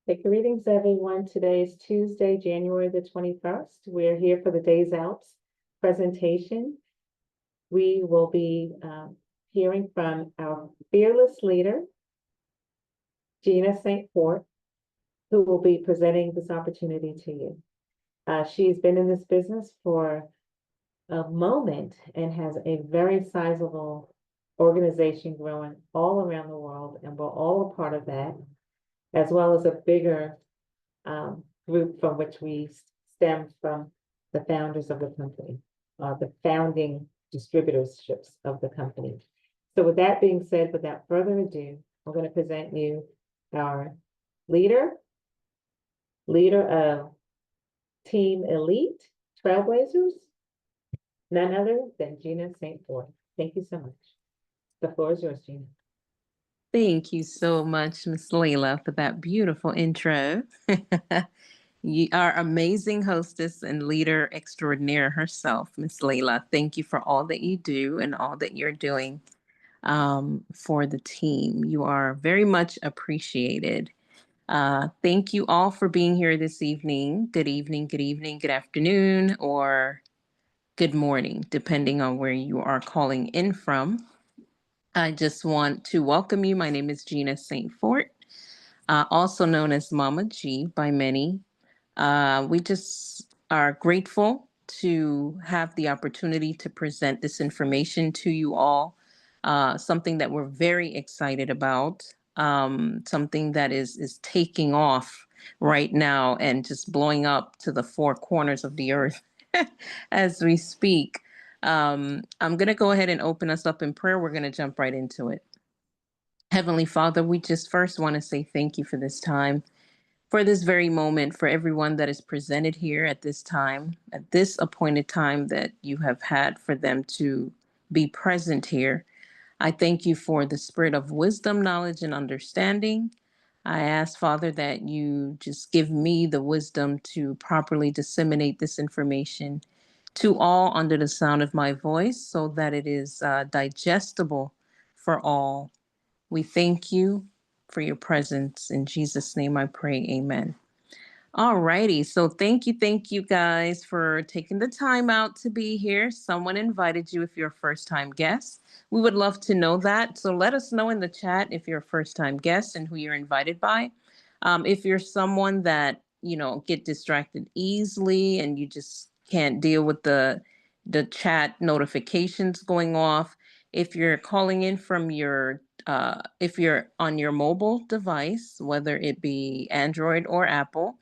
Take greetings, everyone. Today is Tuesday, January the 21st. We're here for the Days Alps presentation. We will be hearing from our fearless leader, Gina St. Fort, who will be presenting this opportunity to you. She's been in this business for a moment and has a very sizable organization growing all around the world, and we're all a part of that, as well as a bigger group from which we stem from the founders of the company, the founding distributorships of the company. So with that being said, without further ado, I'm going to present you our leader of Team Elite Trailblazers, none other than Gina St. Fort. Thank you so much. The floor is yours, Gina. Thank you so much, Miss Layla, for that beautiful intro. You are amazing hostess and leader extraordinaire herself, Miss Layla. Thank you for all that you do and all that you're doing for the team. You are very much appreciated. Thank you all for being here this evening. Good evening, good evening, good afternoon, or good morning, depending on where you are calling in from. I just want to welcome you. My name is Gina St. Fort, also known as Mama G by many. We just are grateful to have the opportunity to present this information to you all, something that we're very excited about, something that is taking off right now and just blowing up to the four corners of the earth as we speak. I'm going to go ahead and open us up in prayer. We're going to jump right into it. Heavenly Father, we just first want to say thank you for this time, for this very moment, for everyone that is presented here at this time, at this appointed time that you have had for them to be present here. I thank you for the spirit of wisdom, knowledge, and understanding. I ask, Father, that you just give me the wisdom to properly disseminate this information to all under the sound of my voice so that it is digestible for all. We thank you for your presence. In Jesus' name I pray, amen. All righty. So thank you guys for taking the time out to be here. Someone invited you if you're a first-time guest. We would love to know that. So let us know in the chat if you're a first-time guest and who you're invited by. If you're someone that, get distracted easily and you just can't deal with the chat notifications going off, if you're calling in from if you're on your mobile device, whether it be Android or Apple,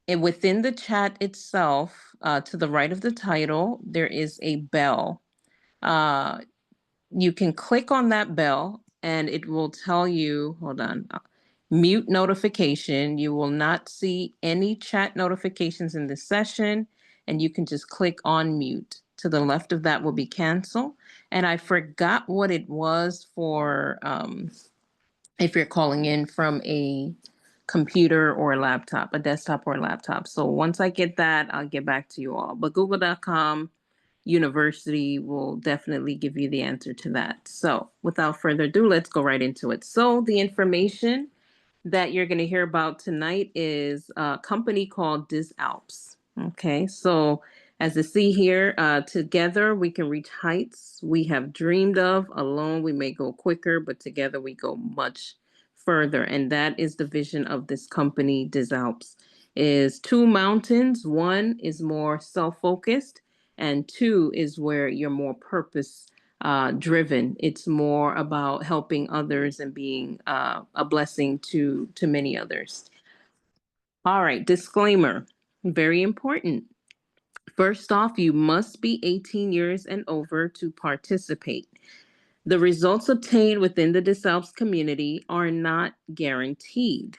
and within the chat itself, to the right of the title, there is a bell. You can click on that bell and it will tell you, hold on, mute notification. You will not see any chat notifications in this session, and you can just click on mute. To the left of that will be cancel. And I forgot what it was for if you're calling in from a computer or a laptop, a desktop or a laptop. So once I get that, I'll get back to you all. But google.com University will definitely give you the answer to that. So without further ado, let's go right into it. So the information that you're going to hear about tonight is a company called Dis Alps. Okay, so as you see here, together we can reach heights we have dreamed of. Alone we may go quicker, but together we go much further. And that is the vision of this company, Dis Alps, is two mountains. One is more self-focused, and two is where you're more purpose driven. It's more about helping others and being a blessing to many others. All right, disclaimer, very important. First off, you must be 18 years and over to participate. The results obtained within the Dis Alps community are not guaranteed.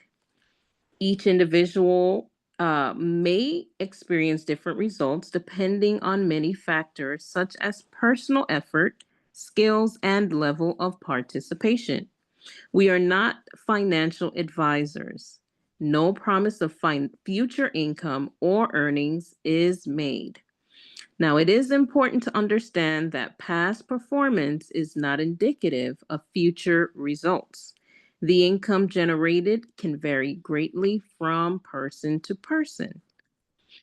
Each individual may experience different results depending on many factors, such as personal effort, skills, and level of participation. We are not financial advisors. No promise of future income or earnings is made. Now, it is important to understand that past performance is not indicative of future results. The income generated can vary greatly from person to person.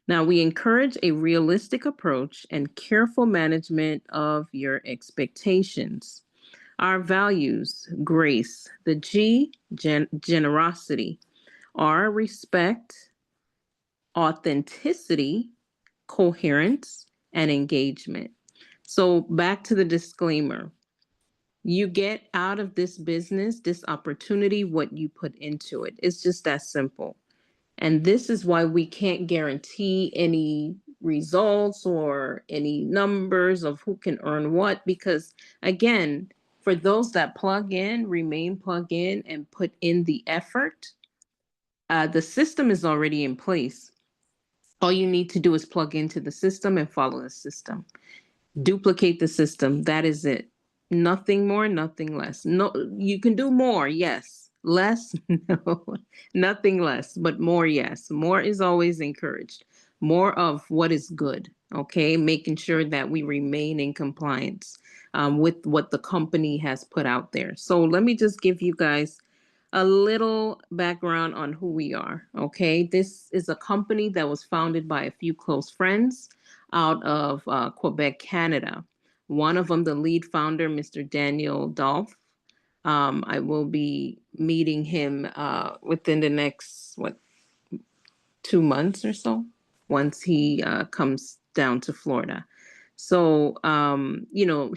Now, we encourage a realistic approach and careful management of your expectations. Our values: grace, the G, generosity, R, respect, authenticity, coherence, and engagement. So, back to the disclaimer: you get out of this business, this opportunity, what you put into it. It's just that simple. And this is why we can't guarantee any results or any numbers of who can earn what, because again, for those that plug in, remain plugged in, and put in the effort, the system is already in place. All you need to do is plug into the system and follow the system. Duplicate the system. That is it. Nothing more, nothing less. No, you can do more, yes. Less, no. Nothing less, but more, yes. More is always encouraged. More of what is good, okay? Making sure that we remain in compliance with what the company has put out there. So let me just give you guys a little background on who we are, okay? This is a company that was founded by a few close friends out of Quebec, Canada. One of them, the lead founder, Mr. Daniel Dolph. I will be meeting him within the next, 2 months or so, once he comes down to Florida. So,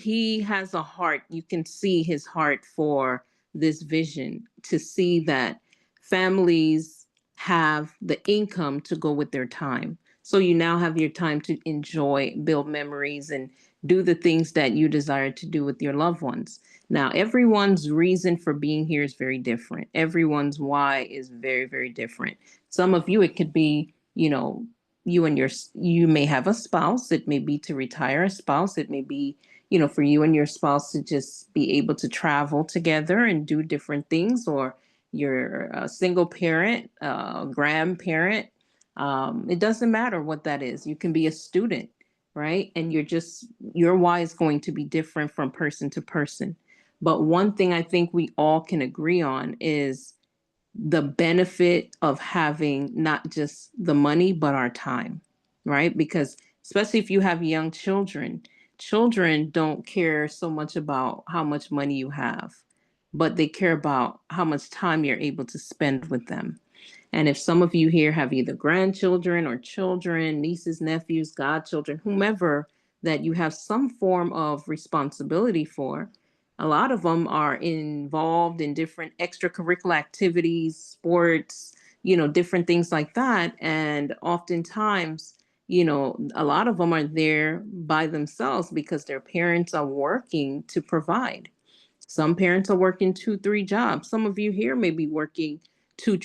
he has a heart. You can see his heart for this vision, to see that families have the income to go with their time. So you now have your time to enjoy, build memories, and do the things that you desire to do with your loved ones. Now, everyone's reason for being here is very different. Everyone's why is very, very different. Some of you, it could be, you may have a spouse. It may be to retire a spouse. It may be, for you and your spouse to just be able to travel together and do different things, or you're a single parent, grandparent. It doesn't matter what that is. You can be a student, right? And your why is going to be different from person to person. But one thing I think we all can agree on is the benefit of having not just the money, but our time, right? Because especially if you have young children, children don't care so much about how much money you have, but they care about how much time you're able to spend with them. And if some of you here have either grandchildren or children, nieces, nephews, godchildren, whomever that you have some form of responsibility for, a lot of them are involved in different extracurricular activities, sports, different things like that. And oftentimes, a lot of them are there by themselves because their parents are working to provide. Some parents are working 2, 3 jobs. Some of you here may be working two,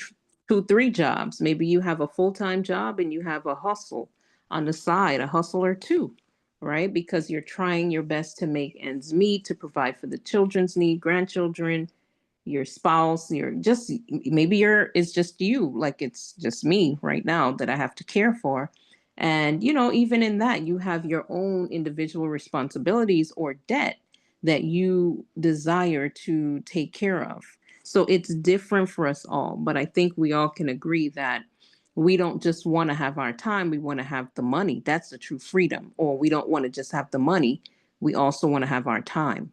2, 3 jobs. Maybe you have a full-time job and you have a hustle on the side, a hustle or two, right? Because you're trying your best to make ends meet, to provide for the children's need, grandchildren, your spouse, it's just you, like it's just me right now that I have to care for. And, even in that, you have your own individual responsibilities or debt that you desire to take care of. So it's different for us all. But I think we all can agree that we don't just want to have our time, we want to have the money. That's the true freedom. Or we don't want to just have the money, we also want to have our time.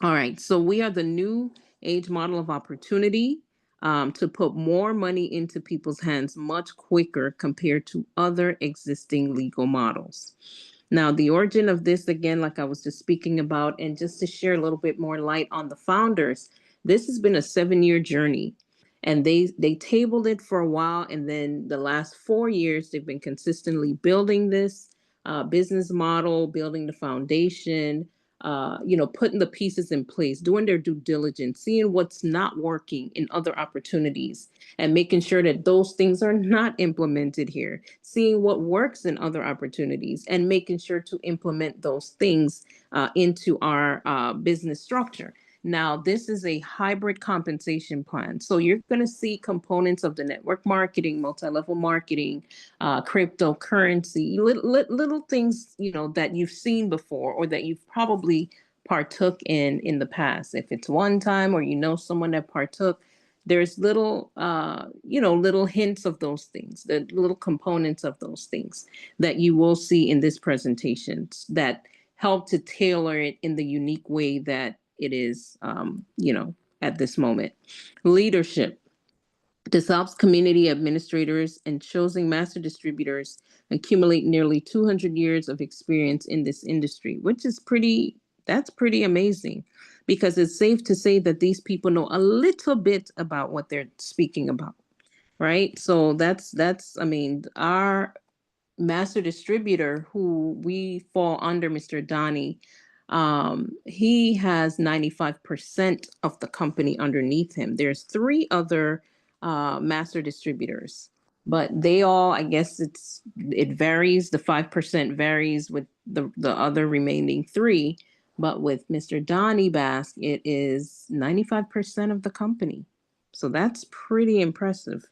All right, so we are the new age model of opportunity, to put more money into people's hands much quicker compared to other existing legal models. Now, the origin of this, again, like I was just speaking about, and just to share a little bit more light on the founders, this has been a 7-year journey. And they tabled it for a while, and then the last 4 years, they've been consistently building this business model, building the foundation, putting the pieces in place, doing their due diligence, seeing what's not working in other opportunities, and making sure that those things are not implemented here, seeing what works in other opportunities, and making sure to implement those things into our business structure. Now, this is a hybrid compensation plan. So you're going to see components of the network marketing, multi-level marketing, cryptocurrency, little things, that you've seen before or that you've probably partook in the past. If it's one time or you know someone that partook, there's little little hints of those things, the little components of those things that you will see in this presentation that help to tailor it in the unique way that it is, at this moment. Leadership. This helps community administrators and chosen master distributors accumulate nearly 200 years of experience in this industry, which is that's pretty amazing, because it's safe to say that these people know a little bit about what they're speaking about, right? So I mean, our master distributor, who we fall under, Mr. Donnie, he has 95% of the company underneath him. There's three other master distributors, but they all, I guess it varies. The 5% varies with the other remaining three. But with Mr. Donnie Bask, it is 95% of the company. So that's pretty impressive.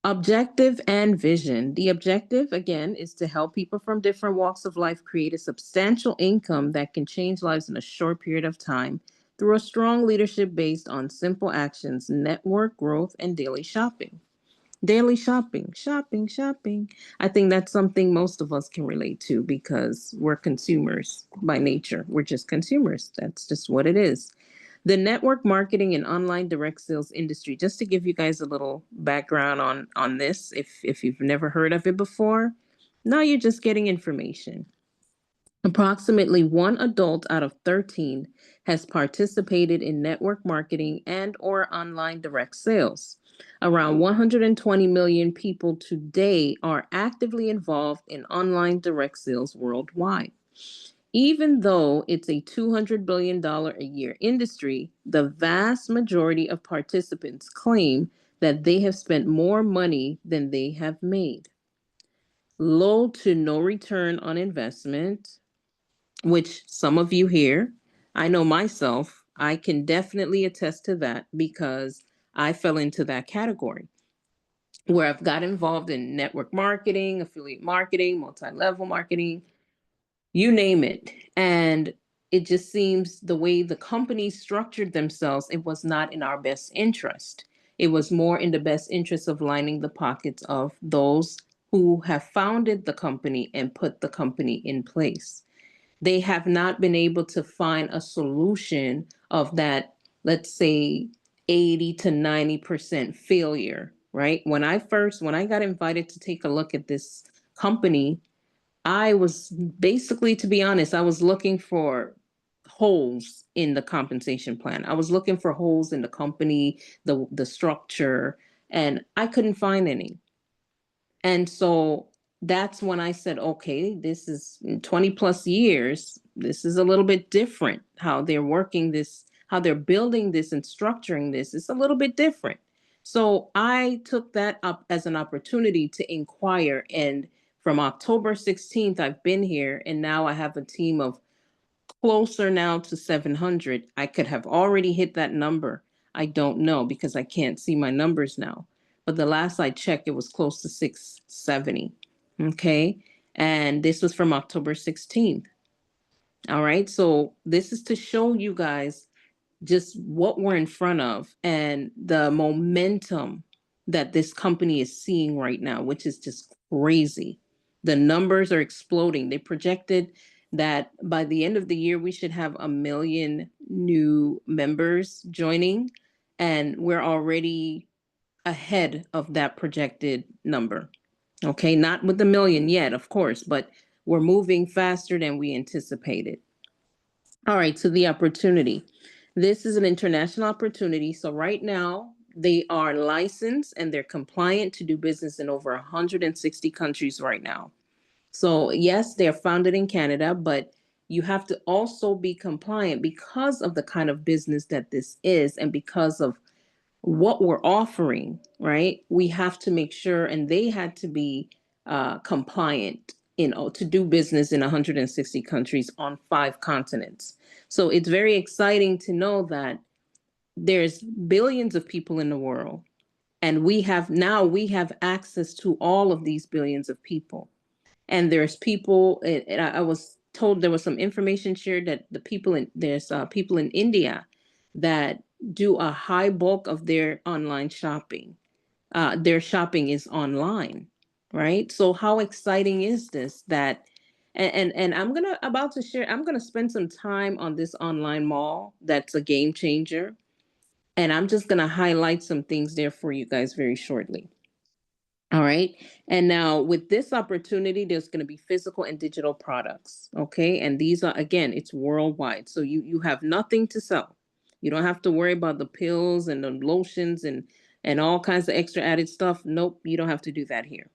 Objective and vision. The objective, again, is to help people from different walks of life create a substantial income that can change lives in a short period of time through a strong leadership based on simple actions, network growth, and daily shopping. Daily shopping, shopping, shopping. I think that's something most of us can relate to because we're consumers by nature. We're just consumers. That's just what it is. The network marketing and online direct sales industry, just to give you guys a little background on this, if you've never heard of it before, now you're just getting information. Approximately one adult out of 13 has participated in network marketing and or online direct sales. Around 120 million people today are actively involved in online direct sales worldwide. Even though it's a $200 billion a year industry, the vast majority of participants claim that they have spent more money than they have made. Low to no return on investment, which some of you here, I know myself, I can definitely attest to that because I fell into that category where I've got involved in network marketing, affiliate marketing, multi-level marketing, you name it. And it just seems the way the companies structured themselves, it was not in our best interest. It was more in the best interest of lining the pockets of those who have founded the company and put the company in place. They have not been able to find a solution of that, let's say, 80 to 90% failure, right? When I got invited to take a look at this company, I was basically, to be honest, I was looking for holes in the compensation plan. I was looking for holes in the company, the structure, and I couldn't find any. And so that's when I said, okay, this is 20 plus years. This is a little bit different how they're working this, how they're building this and structuring this. It's a little bit different. So I took that up as an opportunity to inquire. And from October 16th, I've been here, and now I have a team of closer now to 700. I could have already hit that number. I don't know because I can't see my numbers now. But the last I checked, it was close to 670. Okay. And this was from October 16th. All right. So this is to show you guys just what we're in front of and the momentum that this company is seeing right now, which is just crazy. The numbers are exploding. They projected that by the end of the year, we should have 1 million new members joining, and we're already ahead of that projected number. Okay, not with the million yet, of course, but we're moving faster than we anticipated. All right, so the opportunity. This is an international opportunity. So right now, they are licensed and they're compliant to do business in over 160 countries right now. So yes, they're founded in Canada, but you have to also be compliant because of the kind of business that this is and because of what we're offering, right? We have to make sure, and they had to be compliant, to do business in 160 countries on 5 continents. So it's very exciting to know that there's billions of people in the world, and we have access to all of these billions of people. And there's people, and I was told there was some information shared that there's people in India that do a high bulk of their online shopping. Their shopping is online, right? So how exciting is this that and I'm gonna spend some time on this online mall that's a game changer. And I'm just gonna highlight some things there for you guys very shortly. All right. And now with this opportunity, there's going to be physical and digital products. Okay. And these are, again, it's worldwide. So you have nothing to sell. You don't have to worry about the pills and the lotions and all kinds of extra added stuff. Nope, you don't have to do that here.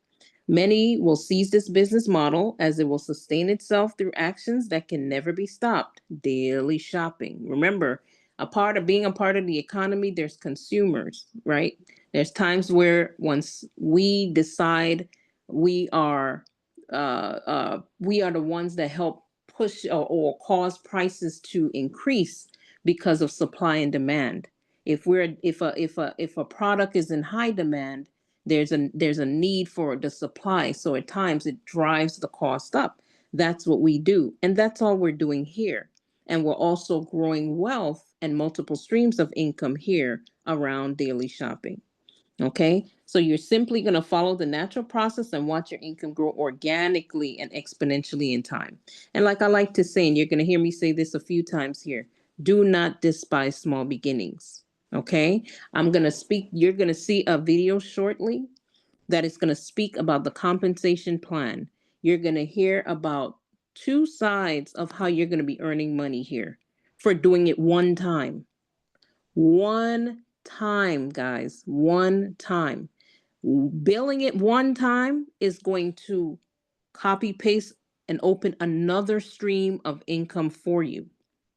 Many will seize this business model as it will sustain itself through actions that can never be stopped. Daily shopping. Remember, a part of the economy, there's consumers, right? There's times where once we decide we are we are the ones that help push or cause prices to increase because of supply and demand. If a product is in high demand, there's a need for the supply. So at times it drives the cost up. That's what we do. And that's all we're doing here. And we're also growing wealth and multiple streams of income here around daily shopping. Okay, so you're simply going to follow the natural process and watch your income grow organically and exponentially in time. And like I like to say, and you're going to hear me say this a few times here, do not despise small beginnings. Okay, you're going to see a video shortly that is going to speak about the compensation plan. You're going to hear about two sides of how you're going to be earning money here for doing it one time. One time, guys, one time. Billing it one time is going to copy paste and open another stream of income for you.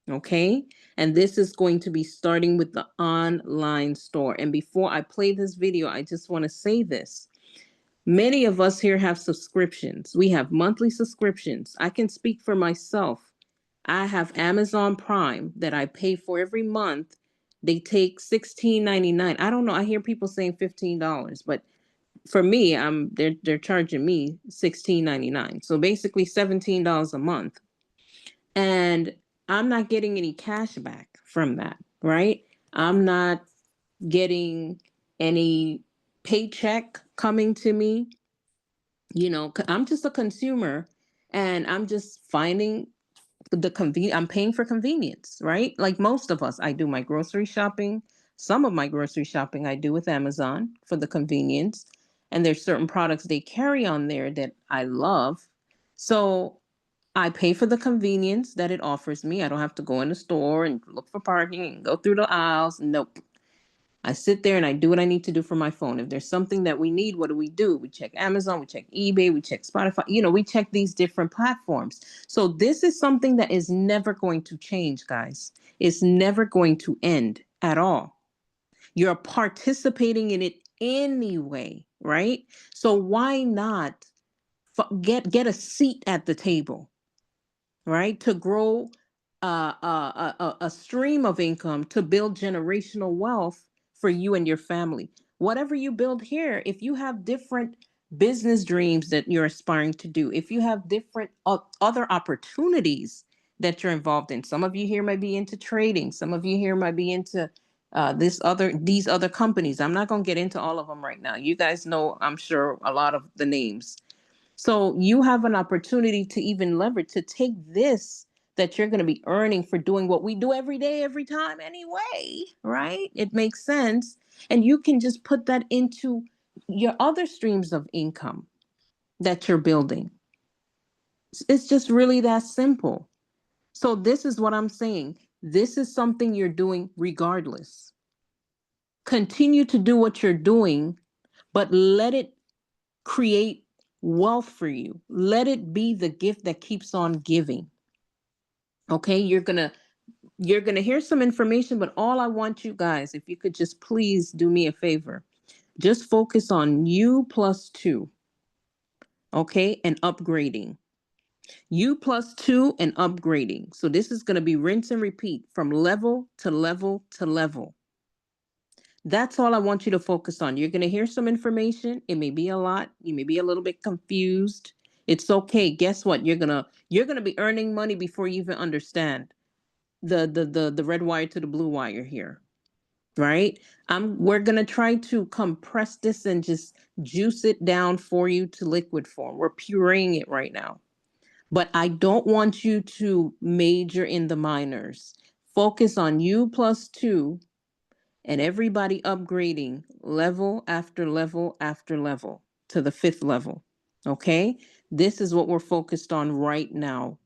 Okay. And this is going to be starting with the online store. And before I play this video, I just want to say this. Many of us here have subscriptions. We have monthly subscriptions. I can speak for myself. I have Amazon Prime that I pay for every month. They take $16.99. I don't know. I hear people saying $15, but for me, they're charging me $16.99. So basically $17 a month. And I'm not getting any cash back from that, right? I'm not getting any paycheck coming to me. I'm just a consumer and I'm just finding I'm paying for convenience, right? Like most of us, I do my grocery shopping. Some of my grocery shopping I do with Amazon for the convenience. And there's certain products they carry on there that I love. So I pay for the convenience that it offers me. I don't have to go in the store and look for parking and go through the aisles. Nope. I sit there and I do what I need to do for my phone. If there's something that we need, what do? We check Amazon, we check eBay, we check Spotify. We check these different platforms. So this is something that is never going to change, guys. It's never going to end at all. You're participating in it anyway, right? So why not get a seat at the table, right? To grow a stream of income to build generational wealth for you and your family. Whatever you build here, if you have different business dreams that you're aspiring to do, if you have different other opportunities that you're involved in, some of you here might be into trading, some of you here might be into these other companies. I'm not going to get into all of them right now. You guys know, I'm sure, a lot of the names. So you have an opportunity to even leverage to take this that you're going to be earning for doing what we do every day, every time anyway, right? It makes sense. And you can just put that into your other streams of income that you're building. It's just really that simple. So this is what I'm saying. This is something you're doing regardless. Continue to do what you're doing, but let it create wealth for you. Let it be the gift that keeps on giving. Okay, you're gonna hear some information, but all I want you guys, if you could just please do me a favor, just focus on you plus two. Okay, and upgrading. You plus two and upgrading. So this is gonna be rinse and repeat from level to level to level. That's all I want you to focus on. You're going to hear some information. It may be a lot. You may be a little bit confused. It's okay. Guess what? You're gonna be earning money before you even understand the red wire to the blue wire here, right? We're gonna try to compress this and just juice it down for you to liquid form. We're pureeing it right now. But I don't want you to major in the minors. Focus on U plus two and everybody upgrading level after level after level to the fifth level. Okay? This is what we're focused on right now.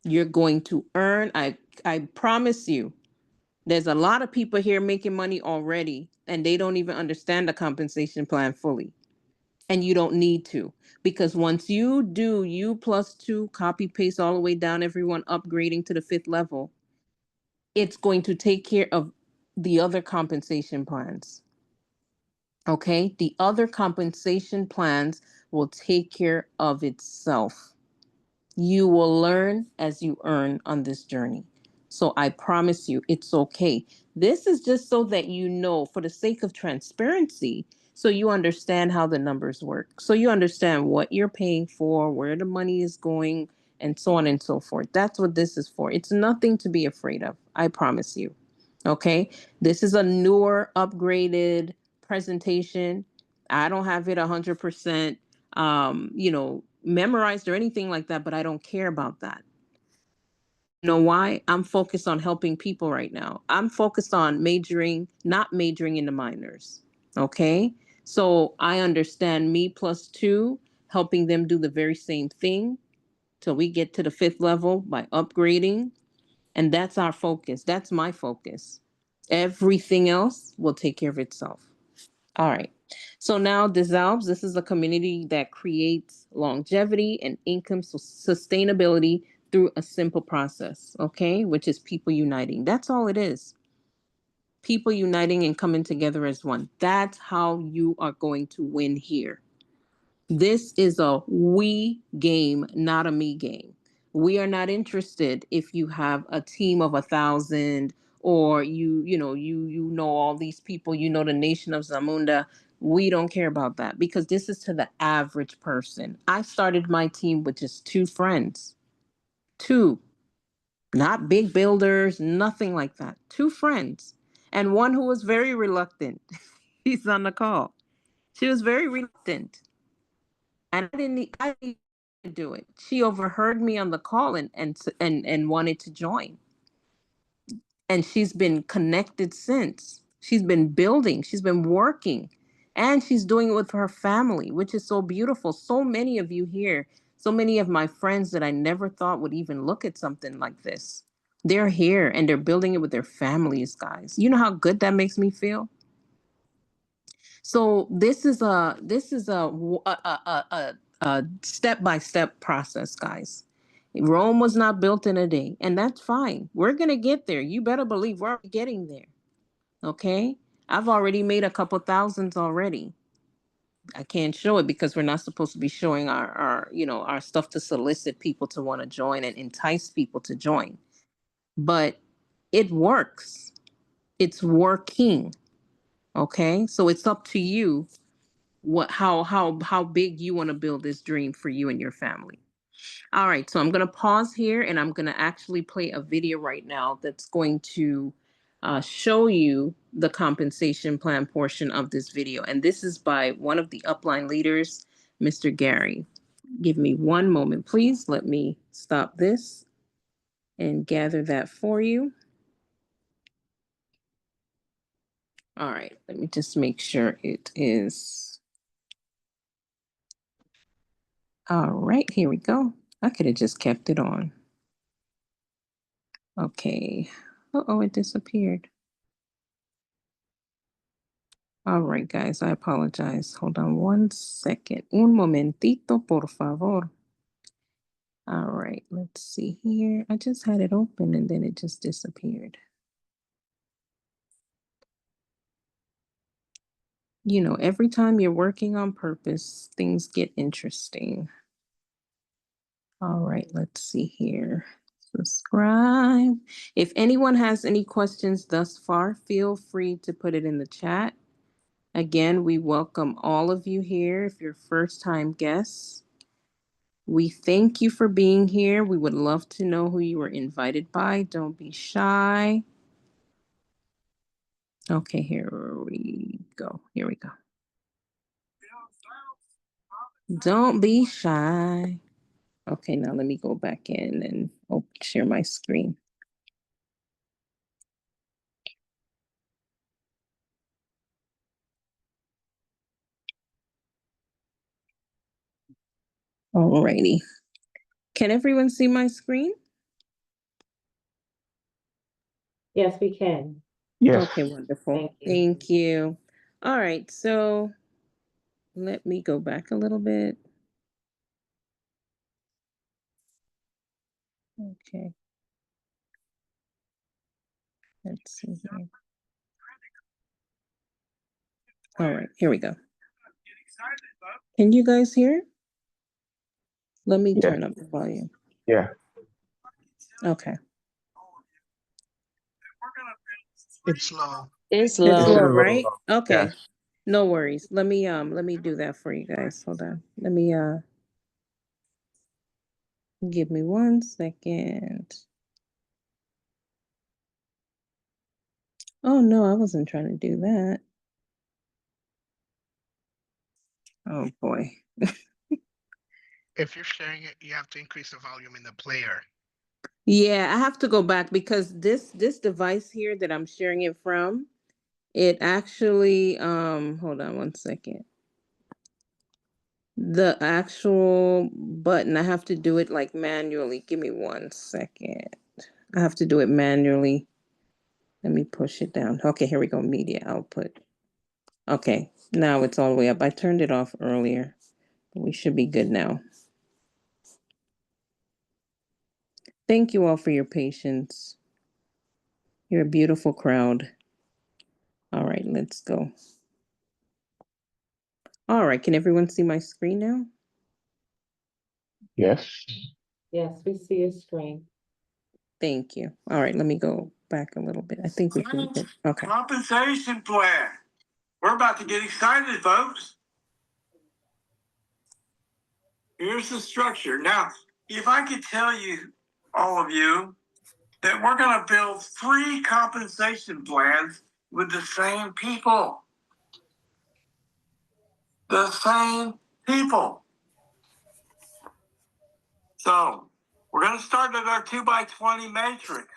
You're going to earn, I promise you, there's a lot of people here making money already, and they don't even understand the compensation plan fully. And you don't need to, because once you do U plus two, copy paste all the way down, everyone upgrading to the fifth level, it's going to take care of the other compensation plans. Okay? The other compensation plans will take care of itself. You will learn as you earn on this journey. So I promise you, it's okay. This is just so that you know, for the sake of transparency, so you understand how the numbers work. So you understand what you're paying for, where the money is going, and so on and so forth. That's what this is for. It's nothing to be afraid of. I promise you. Okay? This is a newer, upgraded presentation. I don't have it 100% memorized or anything like that, but I don't care about that. You know why? I'm focused on helping people right now. I'm focused on not majoring in the minors. Okay? So I understand me plus two, helping them do the very same thing till we get to the fifth level by upgrading. And that's our focus. That's my focus. Everything else will take care of itself. All right. So now dissolves. This is a community that creates longevity and income sustainability through a simple process, okay? Which is people uniting. That's all it is. People uniting and coming together as one. That's how you are going to win here. This is a we game, not a me game. We are not interested if you have a team of 1,000 or you know all these people, you know the nation of Zamunda. We don't care about that because this is to the average person. I started my team with just two friends. Two, not big builders, nothing like that. Two friends. And one who was very reluctant. He's on the call. She was very reluctant. And I didn't do it. She overheard me on the call and wanted to join. And she's been connected since. She's been building, she's been working, and she's doing it with her family, which is so beautiful. So many of you here, so many of my friends that I never thought would even look at something like this. They're here and they're building it with their families, guys. You know how good that makes me feel? So this is a step-by-step process, guys. Rome was not built in a day, and that's fine. We're gonna get there. You better believe we're getting there. Okay? I've already made a couple thousands already. I can't show it because we're not supposed to be showing our stuff to solicit people to want to join and entice people to join. But it works. It's working. Okay? So it's up to you how big you want to build this dream for you and your family. All right, so I'm going to pause here and I'm going to actually play a video right now that's going to show you the compensation plan portion of this video. And this is by one of the upline leaders, Mr. Gary. Give me one moment, please. Let me stop this and gather that for you. All right, let me just make sure it is. All right, here we go. I could have just kept it on. Okay. Uh-oh, it disappeared. All right, guys, I apologize. Hold on one second. Un momentito, por favor. All right, let's see here. I just had it open and then it just disappeared. You know, every time you're working on purpose, things get interesting. All right, let's see here. Subscribe. If anyone has any questions thus far, feel free to put it in the chat. Again, we welcome all of you here if you're first-time guests. We thank you for being here. We would love to know who you were invited by. Don't be shy. Okay, here we go. Here we go. Don't be shy. Okay, now let me go back in and share my screen. Alrighty. Can everyone see my screen? Yes, we can. Yes. Okay, wonderful. Thank you. Thank you. All right, so let me go back a little bit. Okay. Let's see here. All right, here we go. Can you guys hear? Let me Yeah. turn up the volume. Yeah. Okay. It's low. It's It's low, low. right? Okay. Yes. No worries. Let me do that for you guys. Hold on. Let me give me 1 second. Oh no, I wasn't trying to do that. Oh boy. If you're sharing it, you have to increase the volume in the player. Yeah, I have to go back because this device here that I'm sharing it from, it actually hold on 1 second. The actual button, I have to do it like manually. Give me 1 second. I have to do it manually. Let me push it down. Okay, here we go. Media output. Okay, now it's all the way up. I turned it off earlier. We should be good now. Thank you all for your patience. You're a beautiful crowd. All right, let's go. All right, can everyone see my screen now? Yes. Yes, we see your screen. Thank you. All right, let me go back a little bit. I think we can get, okay. Compensation plan. We're about to get excited, folks. Here's the structure. Now, if I could tell you, all of you, that we're going to build 3 compensation plans with the same people. The same people. So, we're going to start at our 2x20 matrix.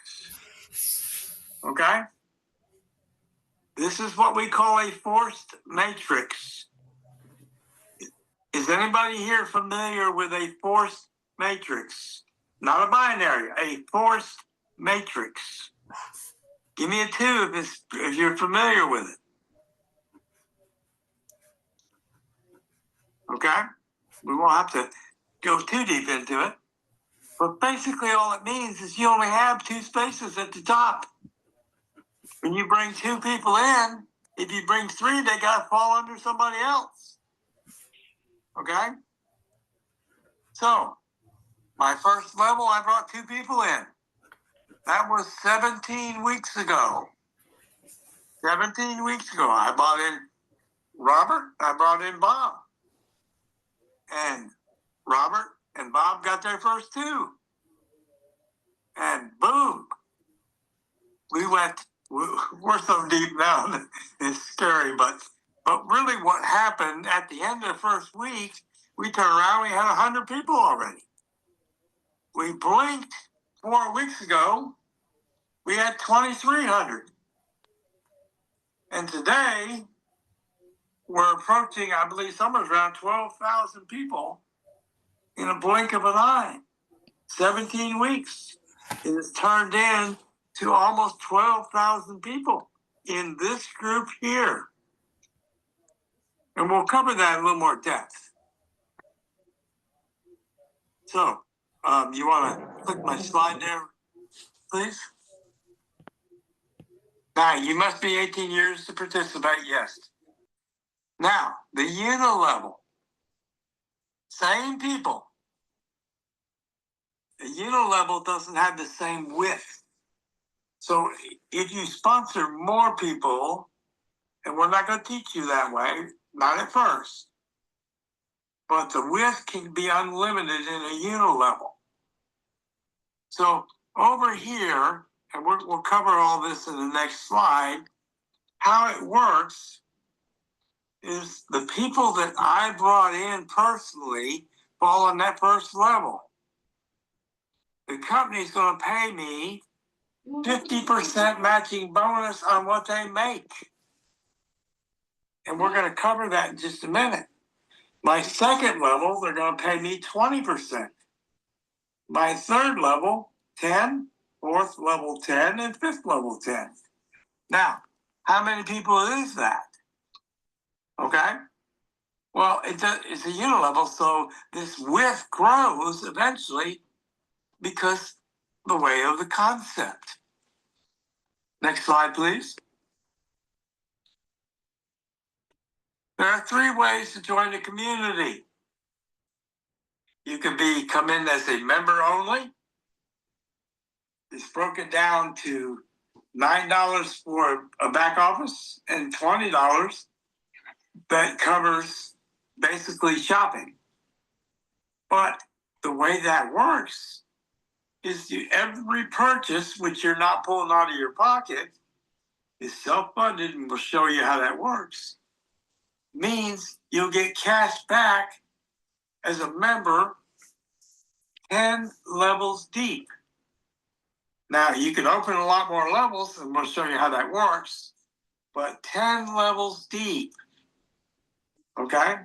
Okay? This is what we call a forced matrix. Is anybody here familiar with a forced matrix? Not a binary, a forced matrix. Give me a 2 if you're familiar with it. Okay? We won't have to go too deep into it. But basically all it means is you only have 2 spaces at the top. When you bring 2 people in, if you bring 3, they got to fall under somebody else. Okay? So, my first level, I brought 2 people in. That was 17 weeks ago. 17 weeks ago, I brought in Robert, I brought in Bob. And Robert and Bob got their first 2. And boom, we're so deep now, it's scary, but really what happened at the end of the first week, we turned around, we had 100 people already. We blinked 4 weeks ago, we had 2,300. And today, we're approaching, I believe, somewhere around 12,000 people in a blink of an eye. 17 weeks. It has turned in to almost 12,000 people in this group here. And we'll cover that in a little more depth. So, you want to click my slide there, please? Now, you must be 18 years to participate, yes. Now, the unilevel. Same people. The unilevel doesn't have the same width. So if you sponsor more people, and we're not going to teach you that way, not at first. but the width can be unlimited in a unilevel. So over here, and we'll cover all this in the next slide, how it works is the people that I brought in personally fall on that first level. The company's going to pay me 50% matching bonus on what they make. And we're going to cover that in just a minute. My second level, they're going to pay me 20%. My third level, 10, fourth level, 10, and fifth level, 10. Now, how many people is that? Okay. Well, it's a unilevel, so this width grows eventually because the way of the concept. Next slide, please. There are 3 ways to join the community. You can come in as a member only. It's broken down to $9 for a back office and $20 that covers basically shopping. But the way that works is every purchase, which you're not pulling out of your pocket, is self-funded, and we'll show you how that works. Means you'll get cash back as a member 10 levels deep. Now, you can open a lot more levels, and we'll show you how that works, but 10 levels deep. Okay?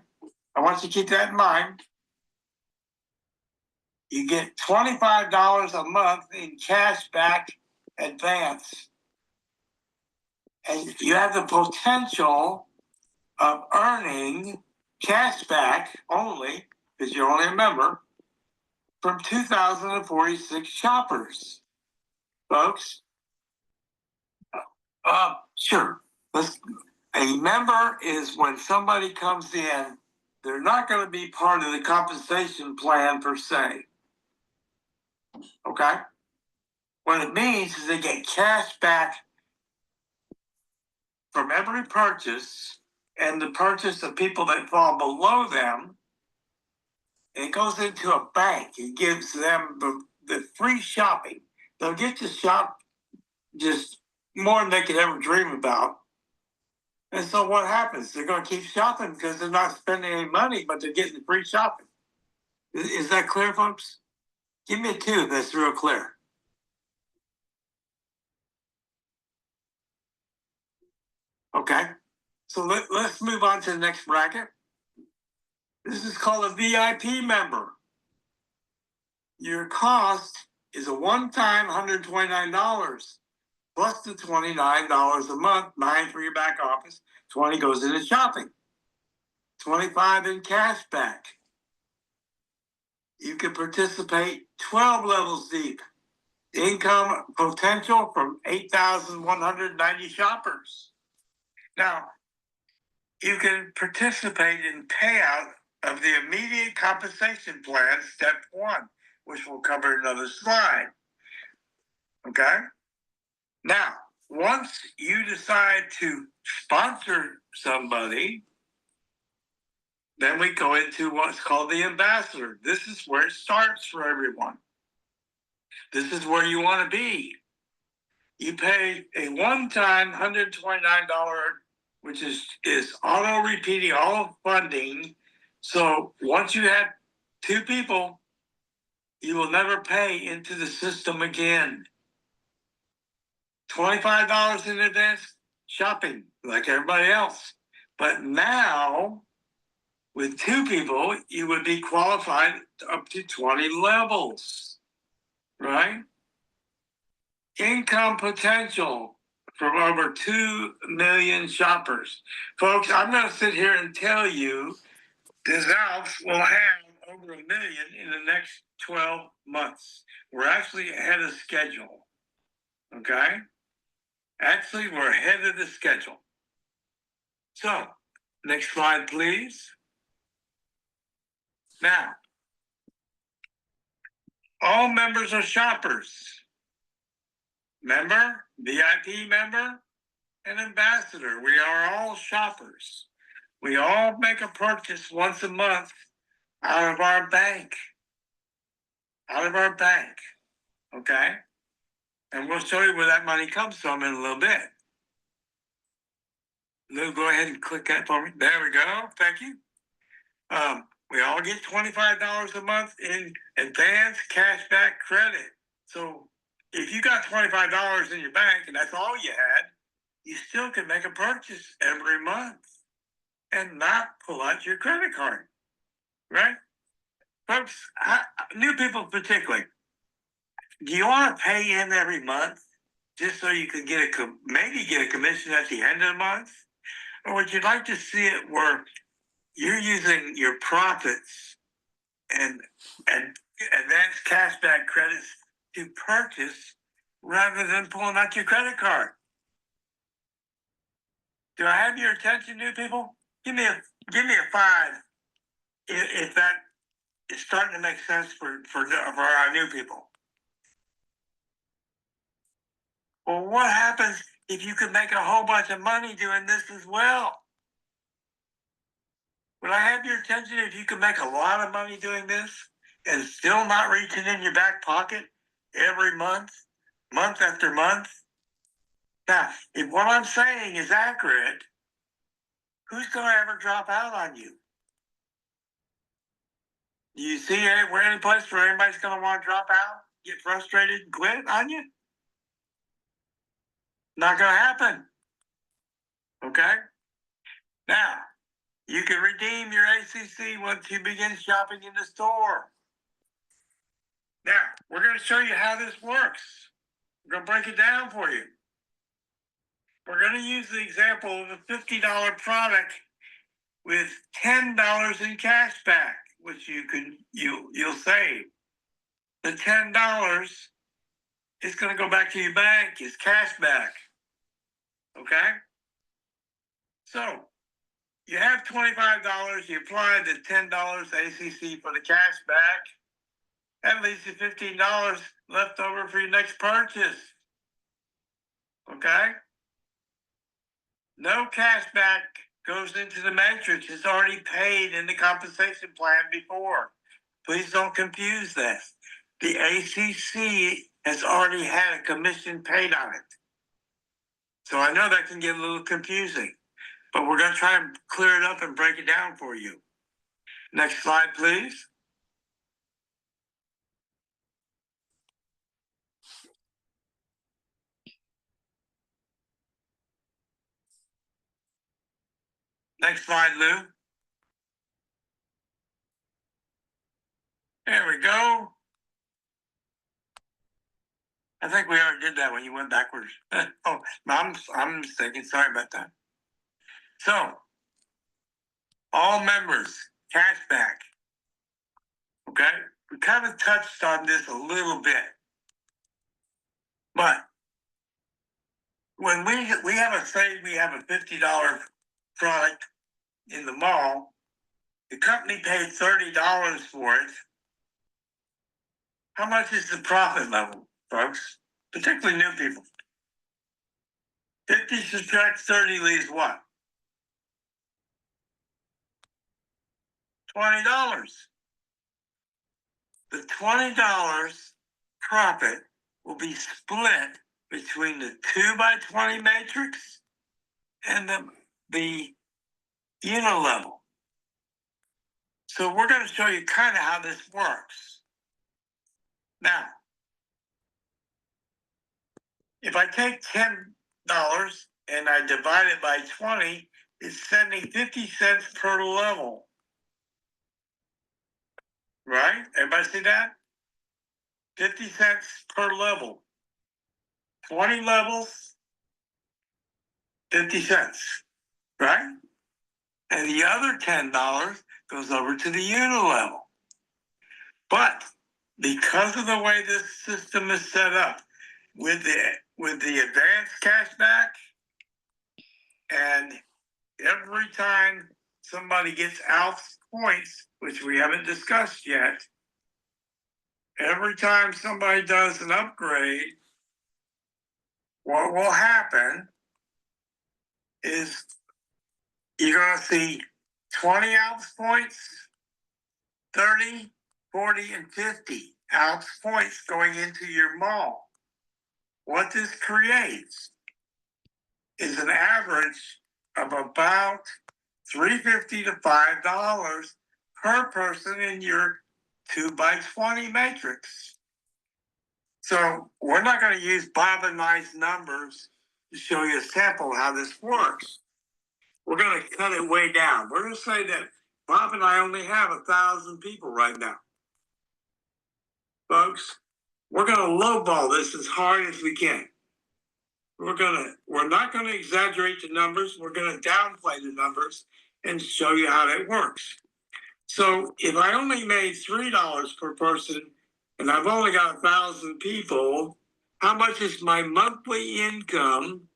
I want you to keep that in mind. You get $25 a month in cash back advance. And you have the potential of earning cash back only, because you're only a member, from 2,046 shoppers. Folks, sure. A member is when somebody comes in, they're not going to be part of the compensation plan per se. Okay? What it means is they get cash back from every purchase, and the purchase of people that fall below them. It goes into a bank. It gives them the free shopping. They'll get to shop just more than they could ever dream about. And so what happens? They're going to keep shopping because they're not spending any money, but they're getting free shopping. Is that clear, folks? Give me a 2 that's real clear. Okay. So let's move on to the next bracket. This is called a VIP member. Your cost is a one-time $129 plus the $29 a month, 9 for your back office, 20 goes into shopping, 25 in cash back. You can participate 12 levels deep. Income potential from 8,190 shoppers. Now, you can participate in payout of the immediate compensation plan, step 1, which we'll cover in another slide. Okay? Now, once you decide to sponsor somebody, then we go into what's called the ambassador. This is where it starts for everyone. This is where you want to be. You pay a one-time $129, which is auto-repeating, auto-funding. So once you have 2 people, you will never pay into the system again. $25 in advance shopping, like everybody else. But now, with 2 people, you would be qualified up to 20 levels, right? Income potential from over 2 million shoppers. Folks, I'm going to sit here and tell you this Alps will have over 1 million in the next 12 months. We're actually ahead of schedule, okay? Actually, we're ahead of the schedule. So, next slide, please. Now, all members are shoppers. Member, VIP member, and ambassador. We are all shoppers. We all make a purchase once a month out of our bank. Out of our bank. Okay? And we'll show you where that money comes from in a little bit. Lou, go ahead and click that for me. There we go. Thank you. We all get $25 a month in advance cashback credit. So if you got $25 in your bank and that's all you had, you still can make a purchase every month and not pull out your credit card, right? Folks, new people particularly, do you want to pay in every month just so you can maybe get a commission at the end of the month? Or would you like to see it where you're using your profits and advanced cashback credits to purchase rather than pulling out your credit card? Do I have your attention, new people? Give me a 5 if that is starting to make sense for our new people. Well, what happens if you could make a whole bunch of money doing this as well? Would I have your attention if you could make a lot of money doing this and still not reaching in your back pocket every month, month after month? Now, if what I'm saying is accurate, who's going to ever drop out on you? Do you see any place where anybody's going to want to drop out, get frustrated, and quit on you? Not going to happen. Okay? Now, you can redeem your ACC once you begin shopping in the store. Now, we're going to show you how this works. We're going to break it down for you. We're going to use the example of a $50 product with $10 in cash back, which you'll save. The $10 is going to go back to your bank, it's cash back. Okay? So, you have $25, you apply the $10 ACC for the cash back, that leaves you $15 left over for your next purchase. Okay? No cash back goes into the matrix. It's already paid in the compensation plan before. Please don't confuse this. The ACC has already had a commission paid on it. So I know that can get a little confusing, but we're going to try and clear it up and break it down for you. Next slide, please. Next slide, Lou. There we go. I think we already did that when you went backwards. Oh, I'm mistaken. Sorry about that. So, all members, cash back. Okay? We kind of touched on this a little bit. But when we have we have a $50 product in the mall, the company paid $30 for it. How much is the profit level, folks? Particularly new people. 50 subtract 30 leaves what? $20. The $20 profit will be split between the 2x20 matrix and the unilevel. So we're going to show you kind of how this works. Now, if I take $10 and I divide it by 20, it's sending 50 cents per level. Right? Everybody see that? 50 cents per level. 20 levels, 50 cents. Right? And the other $10 goes over to the unilevel. But because of the way this system is set up, with the advanced cashback, and every time somebody gets ALPS points, which we haven't discussed yet, every time somebody does an upgrade, what will happen is you're going to see 20 ALPS points 30, 40, and 50 ounce points going into your mall. What this creates is an average of about $3.50 to $5 per person in your 2x20 matrix. So we're not going to use Bob and I's numbers to show you a sample of how this works. We're going to cut it way down. We're going to say that Bob and I only have 1,000 people right now. Folks, we're going to lowball this as hard as we can. We're not going to exaggerate the numbers. We're going to downplay the numbers and show you how that works. So if I only made $3 per person and I've only got 1,000 people, how much is my monthly income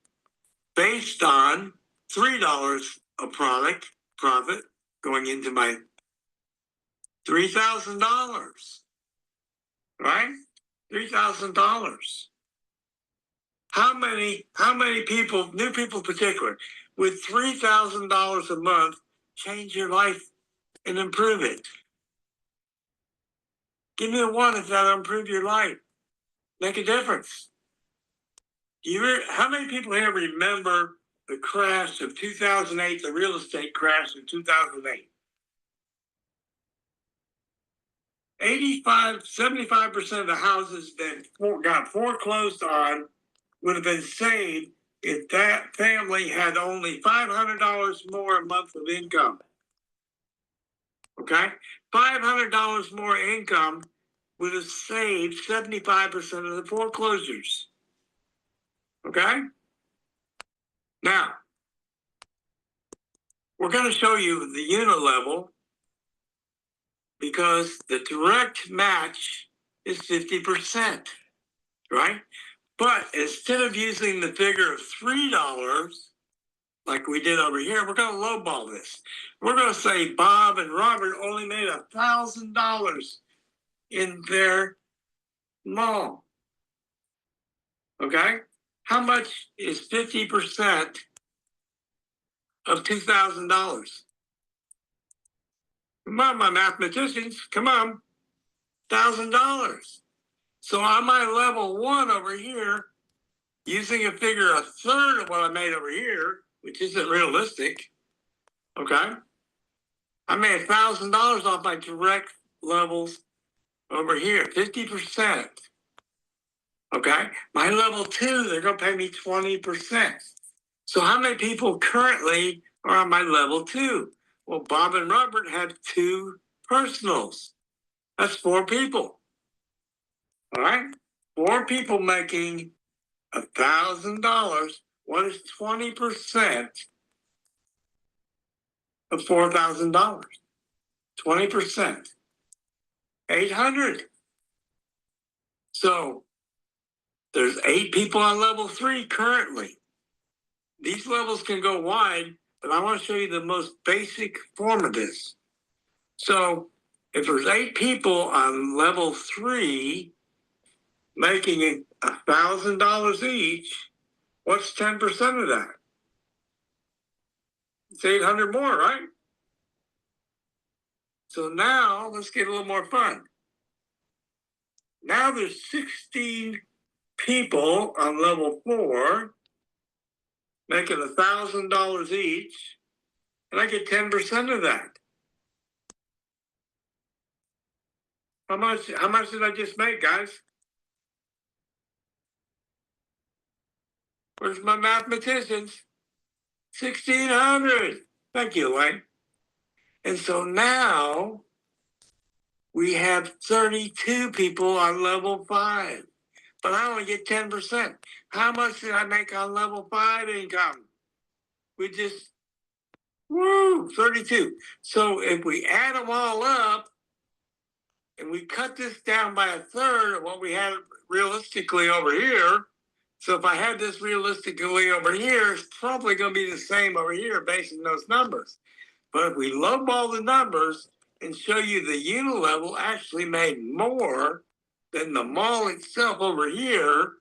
based on $3 a profit going into my $3,000, right? $3,000. How many people, new people in particular, with $3,000 a month change your life and improve it? Give me a one if that'll improve your life. Make a difference. How many people here remember the crash of 2008, the real estate crash in 2008? 75% of the houses that got foreclosed on would have been saved if that family had only $500 more a month of income. Okay? $500 more income would have saved 75% of the foreclosures. Okay? Now, we're going to show you the unit level because the direct match is 50%, right? But instead of using the figure of $3, like we did over here, we're going to lowball this. We're going to say Bob and Robert only made $1,000 in their mall. Okay? How much is 50% of $2,000? Come on, my mathematicians, come on. $1,000. So on my level one over here, using a figure a third of what I made over here, which isn't realistic, okay? I made $1,000 off my direct levels over here, 50%. Okay? My level two, they're gonna pay me 20%. So how many people currently are on my level two? Well, Bob and Robert have 2 personals. That's 4 people. All right? 4 people making $1,000. What is 20% of $4,000? 20%. 800. So there's 8 people on level 3 currently. These levels can go wide, but I want to show you the most basic form of this. So if there's 8 people on level 3 making $1,000 each, what's 10% of that? It's 800 more, right? So now let's get a little more fun. Now there's 16 people on level 4 making $1,000 each, and I get 10% of that. How much did I just make, guys? Where's my mathematicians? 1,600. Thank you, Elaine. And so now we have 32 people on level 5, but I only get 10%. How much did I make on level 5 income? We just, 32. So if we add them all up and we cut this down by a third of what we had realistically over here, so if I had this realistically over here, it's probably going to be the same over here based on those numbers. But if we lowball the numbers and show you the unit level actually made more than the mall itself over here,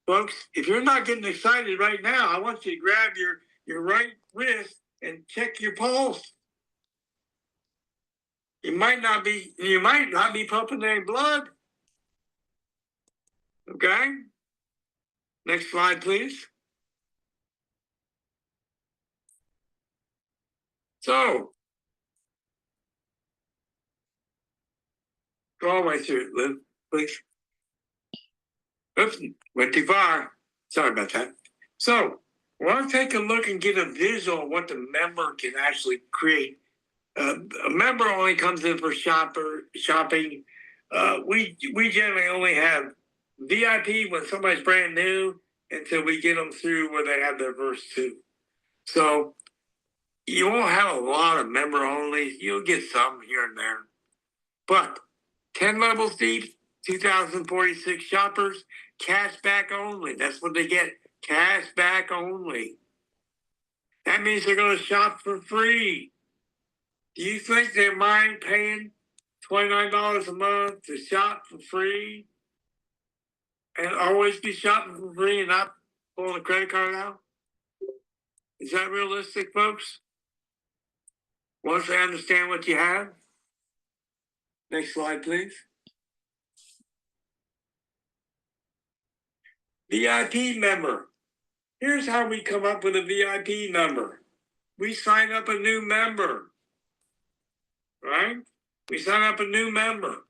folks, if you're not getting excited right now, I want you to grab your right wrist and check your pulse. You might not be pumping any blood. Okay? Next slide, please. So, go all the way through it, Liv, please. Oops, went too far. Sorry about that. So, I want to take a look and get a visual of what the member can actually create. A member only comes in for shopping. We generally only have VIP when somebody's brand new until we get them through where they have their first two. So you won't have a lot of member only. You'll get some here and there. But 10 levels deep, 2,046 shoppers, cash back only. That's what they get. Cash back only. That means they're going to shop for free. Do you think they mind paying $29 a month to shop for free and always be shopping for free and not pulling a credit card out? Is that realistic, folks? Once they understand what you have? Next slide, please. VIP member. Here's how we come up with a VIP member. We sign up a new member, right? We sign up a new member.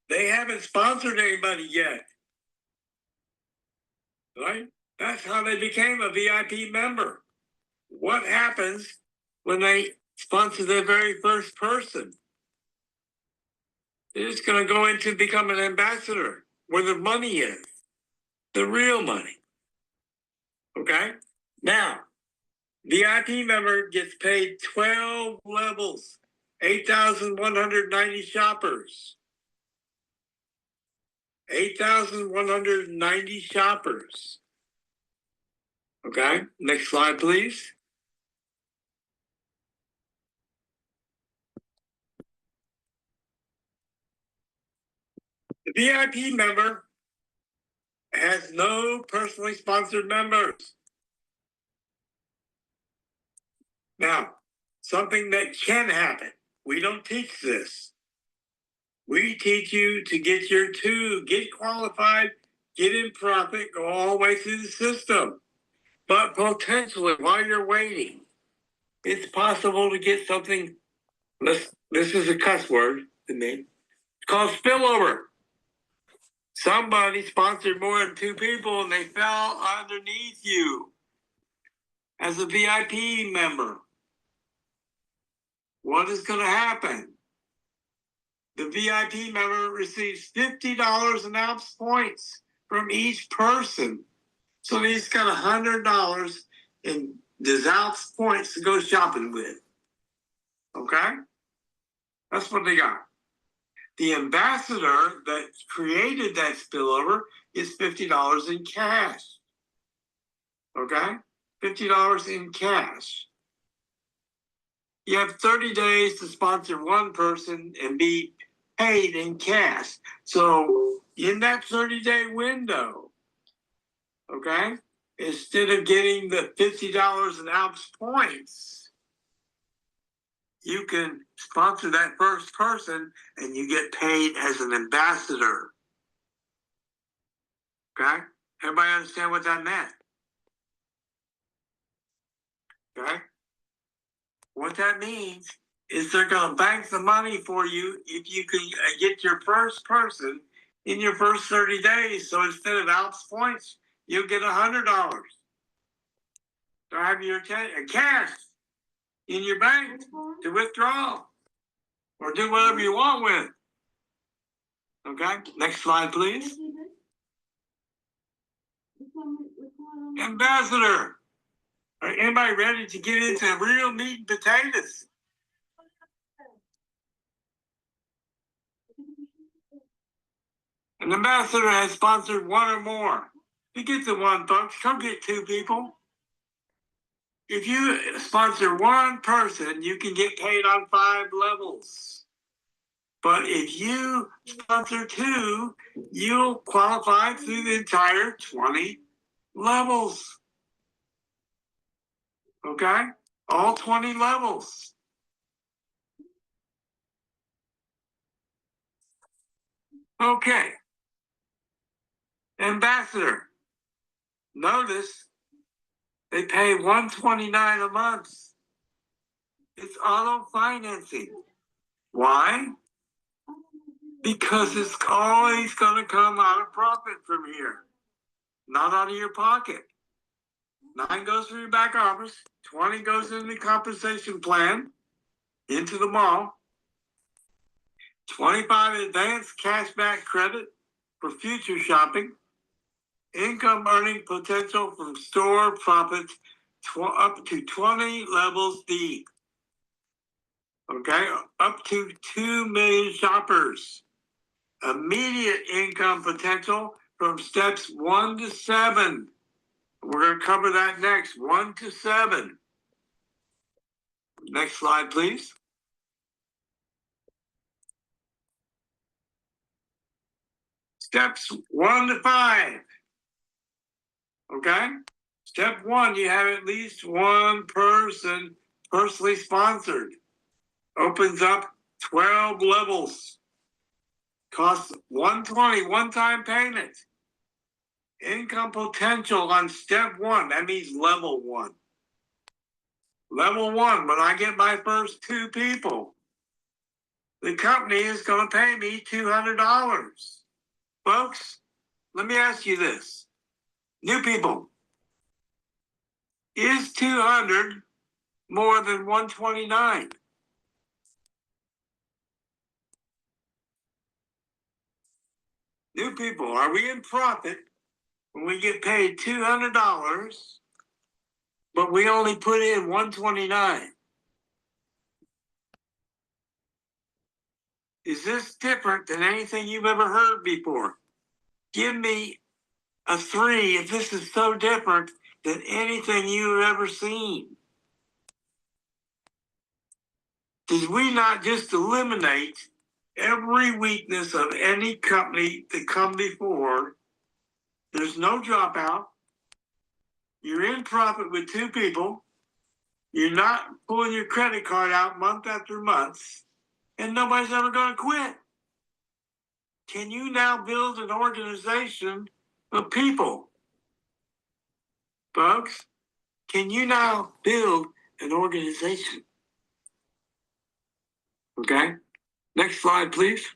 They haven't sponsored anybody yet, right? That's how they became a VIP member. What happens when they sponsor their very first person? They're just going to go into become an ambassador where the money is, the real money. Okay? Now, VIP member gets paid 12 levels, 8,190 shoppers. 8,190 shoppers. Okay, next slide, please. The VIP member has no personally sponsored members. Now, something that can happen. We don't teach this. We teach you to get your two, get qualified, get in profit, go all the way through the system. But potentially, while you're waiting, it's possible to get something, this is a cuss word to me, it's called spillover. Somebody sponsored more than two people and they fell underneath you as a VIP member. What is going to happen? The VIP member receives $50 in ounce points from each person. So he's got $100 in ounce points to go shopping with. Okay? That's what they got. The ambassador that created that spillover is $50 in cash. Okay? $50 in cash. You have 30 days to sponsor one person and be paid in cash. So in that 30-day window, okay, instead of getting the $50 in ounce points, you can sponsor that first person and you get paid as an ambassador. Okay? Everybody understand what that meant? Okay? What that means is they're going to bank the money for you if you can get your first person in your first 30 days. So instead of ounce points, you'll get $100. To have your cash in your bank to withdraw or do whatever you want with. Okay, next slide, please. Ambassador. Are anybody ready to get into real meat and potatoes? An ambassador has sponsored one or more. You get the one, folks. Come get two people. If you sponsor one person, you can get paid on 5 levels. But if you sponsor two, you'll qualify through the entire 20 levels. Okay? All 20 levels. Okay. Ambassador, notice they pay $129 a month. It's auto financing. Why? Because it's always going to come out of profit from here, not out of your pocket. 9 goes to your back office, 20 goes into the compensation plan, into the mall, 25 advanced cashback credit for future shopping, income earning potential from store profits up to 20 levels deep. Okay, up to 2 million shoppers. Immediate income potential from steps 1 to 7. We're going to cover that next, 1 to 7. Next slide, please. Steps 1 to 5. Okay? Step 1, you have at least one person personally sponsored. Opens up 12 levels. Costs $120, one-time payment. Income potential on step 1, that means level 1. Level 1, when I get my first 2 people, the company is going to pay me $200. Folks, let me ask you this. New people, is 200 more than 129? New people, are we in profit when we get paid $200, but we only put in 129? Is this different than anything you've ever heard before? Give me a 3 if this is so different than anything you've ever seen. Did we not just eliminate every weakness of any company that come before? There's no dropout. You're in profit with 2 people. You're not pulling your credit card out month after month, and nobody's ever going to quit. Can you now build an organization of people? Folks, can you now build an organization? Okay, next slide, please.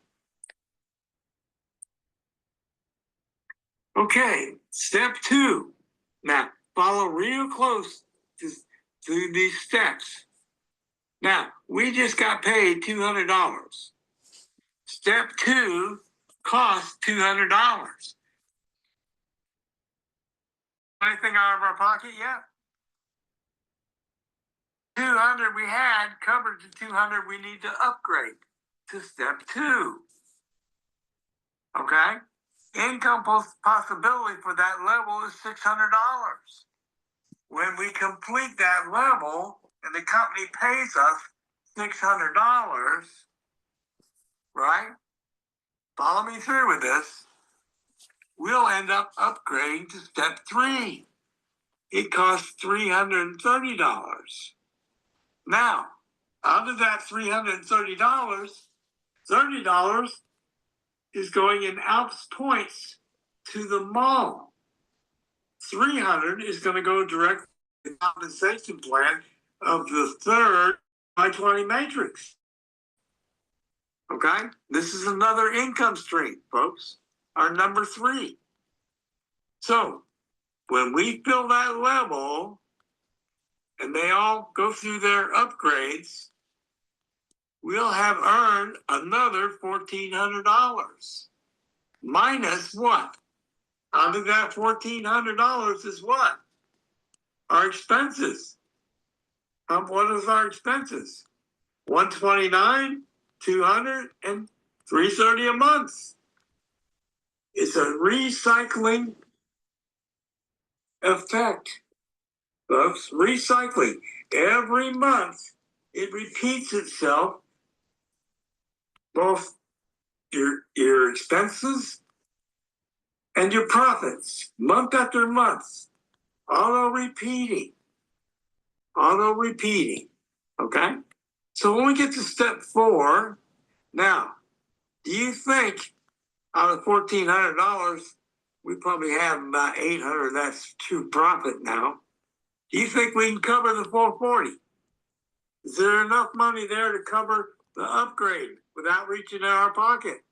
Okay, step 2. Now, follow real close to these steps. Now, we just got paid $200. Step 2 costs $200. Anything out of our pocket yet? 200 we had covered the 200 we need to upgrade to step 2. Okay? Income possibility for that level is $600. When we complete that level and the company pays us $600, right? Follow me through with this. We'll end up upgrading to step 3. It costs $330. Now, out of that $330, $30 is going in Alps points to the mall. $300 is going to go direct to the compensation plan of the third I-20 matrix. Okay? This is another income stream, folks. Our number 3. So, when we fill that level and they all go through their upgrades, we'll have earned another $1,400. Minus what? Out of that $1,400 is what? Our expenses. What is our expenses? $129, $200, and $330 a month. It's a recycling effect, folks. Recycling. Every month, it repeats itself, both your expenses and your profits, month after month. Auto-repeating. Auto-repeating. Okay? So when we get to step 4, now, do you think out of $1,400, we probably have about 800. That's true profit now. Do you think we can cover the 440? Is there enough money there to cover the upgrade without reaching in our pocket?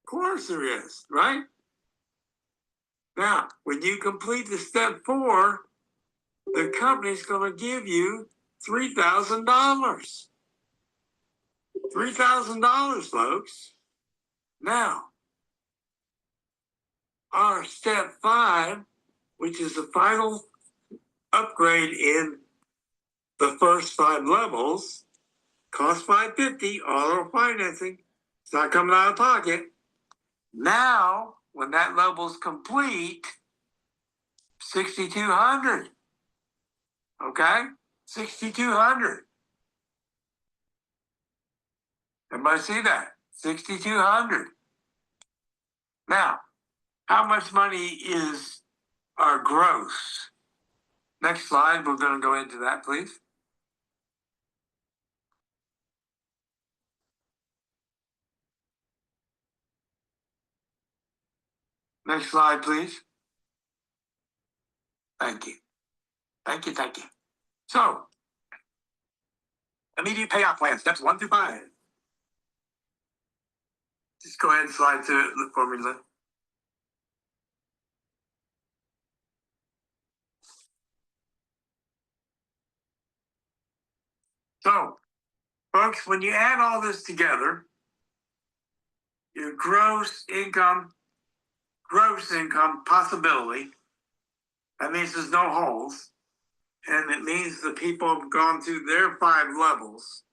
Of course there is, right? Now, when you complete the step 4, the company's going to give you $3,000. $3,000, folks. Now, our step 5, which is the final upgrade in the first 5 levels, costs $550, auto financing. It's not coming out of pocket. Now, when that level's complete, $6,200. Okay? $6,200. Everybody see that? $6,200. Now, how much money is our gross? Next slide, we're going to go into that, please. Next slide, please. Thank you. Thank you, thank you. So, immediate payoff plan, steps 1 through 5. Just go ahead and slide to it. Look for me, Lynn. So, folks, when you add all this together, your gross income possibility, that means there's no holes, and it means the people have gone through their 5 levels,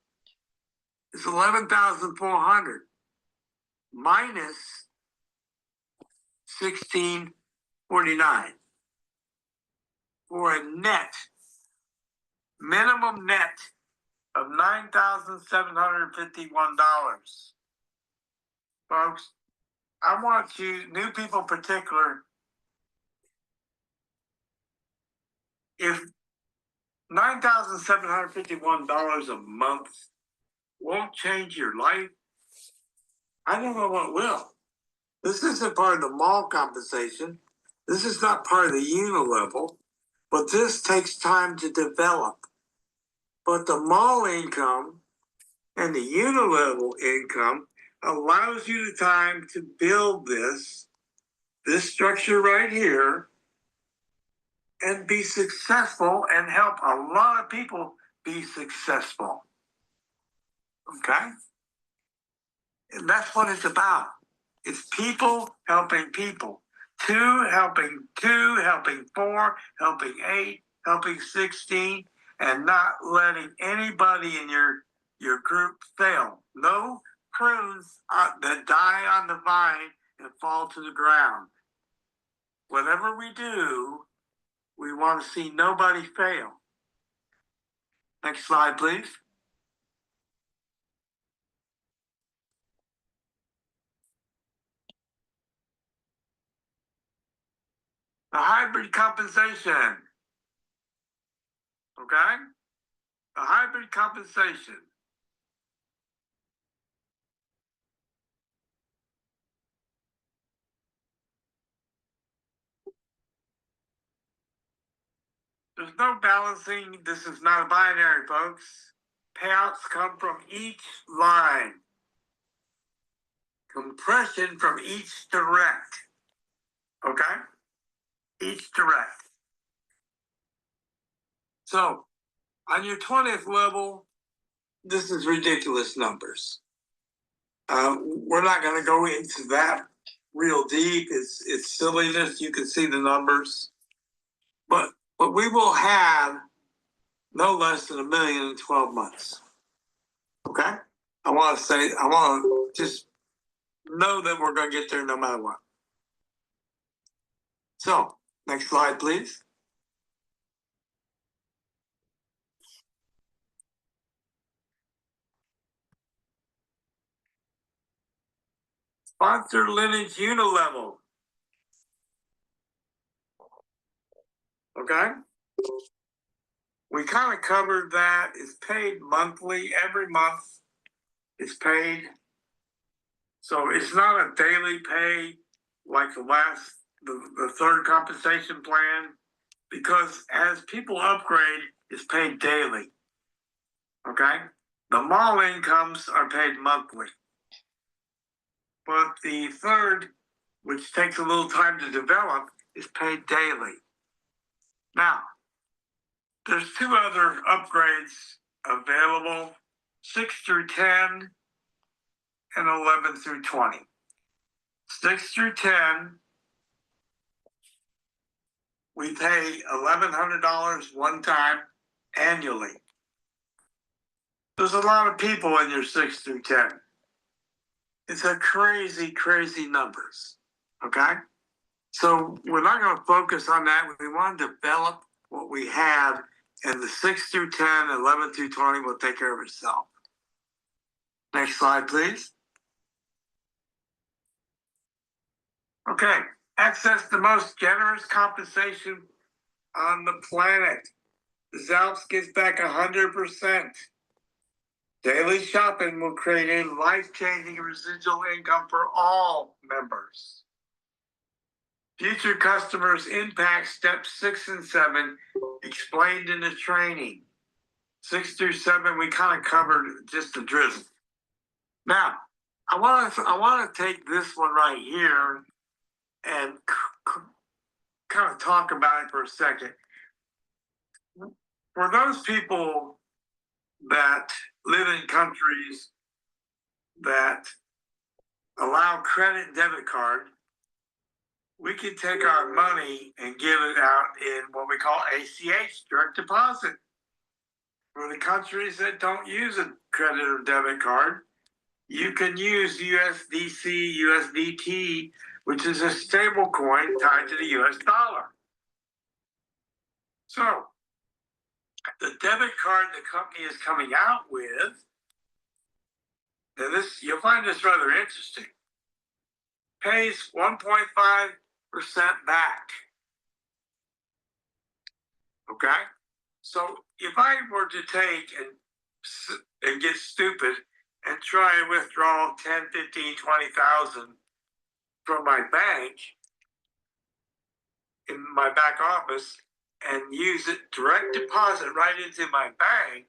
it's 11,400 minus 1,649 for a minimum net of $9,751. Folks, I want you, new people in particular, if $9,751 a month won't change your life, I don't know what will. This isn't part of the mall compensation. This is not part of the unilevel, but this takes time to develop. But the mall income and the unilevel income allows you the time to build this structure right here and be successful and help a lot of people be successful. Okay? And that's what it's about. It's people helping people. 2 helping 2, helping 4, helping 8, helping 16, and not letting anybody in your group fail. No prunes that die on the vine and fall to the ground. Whatever we do, we want to see nobody fail. Next slide, please. The hybrid compensation. Okay? The hybrid compensation. There's no balancing. This is not a binary, folks. Payouts come from each line. Compression from each direct. Okay? Each direct. So, on your 20th level, this is ridiculous numbers. We're not going to go into that real deep. It's silliness. You can see the numbers. But we will have no less than $1 million in 12 months. Okay? I want to just know that we're going to get there no matter what. So, next slide, please. Sponsor lineage unilevel. Okay? We kind of covered that. It's paid monthly. Every month it's paid. So it's not a daily pay like the third compensation plan, because as people upgrade, it's paid daily. Okay? The mall incomes are paid monthly. But the third, which takes a little time to develop, is paid daily. Now, there's two other upgrades available, 6 through 10 and 11 through 20. 6 through 10, we pay $1,100 one time annually. There's a lot of people in your 6 through 10. It's a crazy, crazy numbers, okay? So we're not going to focus on that. We want to develop what we have, and the 6 through 10, 11 through 20 will take care of itself. Next slide, please. Okay, access the most generous compensation on the planet. The Zalps gives back 100%. Daily shopping will create a life-changing residual income for all members. Future customers impact steps 6 and 7, explained in the training. 6 through 7, we kind of covered just the drizzle. Now, I want to take this one right here and kind of talk about it for a second. For those people that live in countries that allow credit and debit card, we can take our money and give it out in what we call ACH, direct deposit. For the countries that don't use a credit or debit card, you can use USDC, USDT, which is a stable coin tied to the US dollar. So, the debit card the company is coming out with, and this, you'll find this rather interesting, pays 1.5% back. Okay? So if I were to take and get stupid and try and withdraw 10, 15, 20,000 from my bank in my back office and use it direct deposit right into my bank,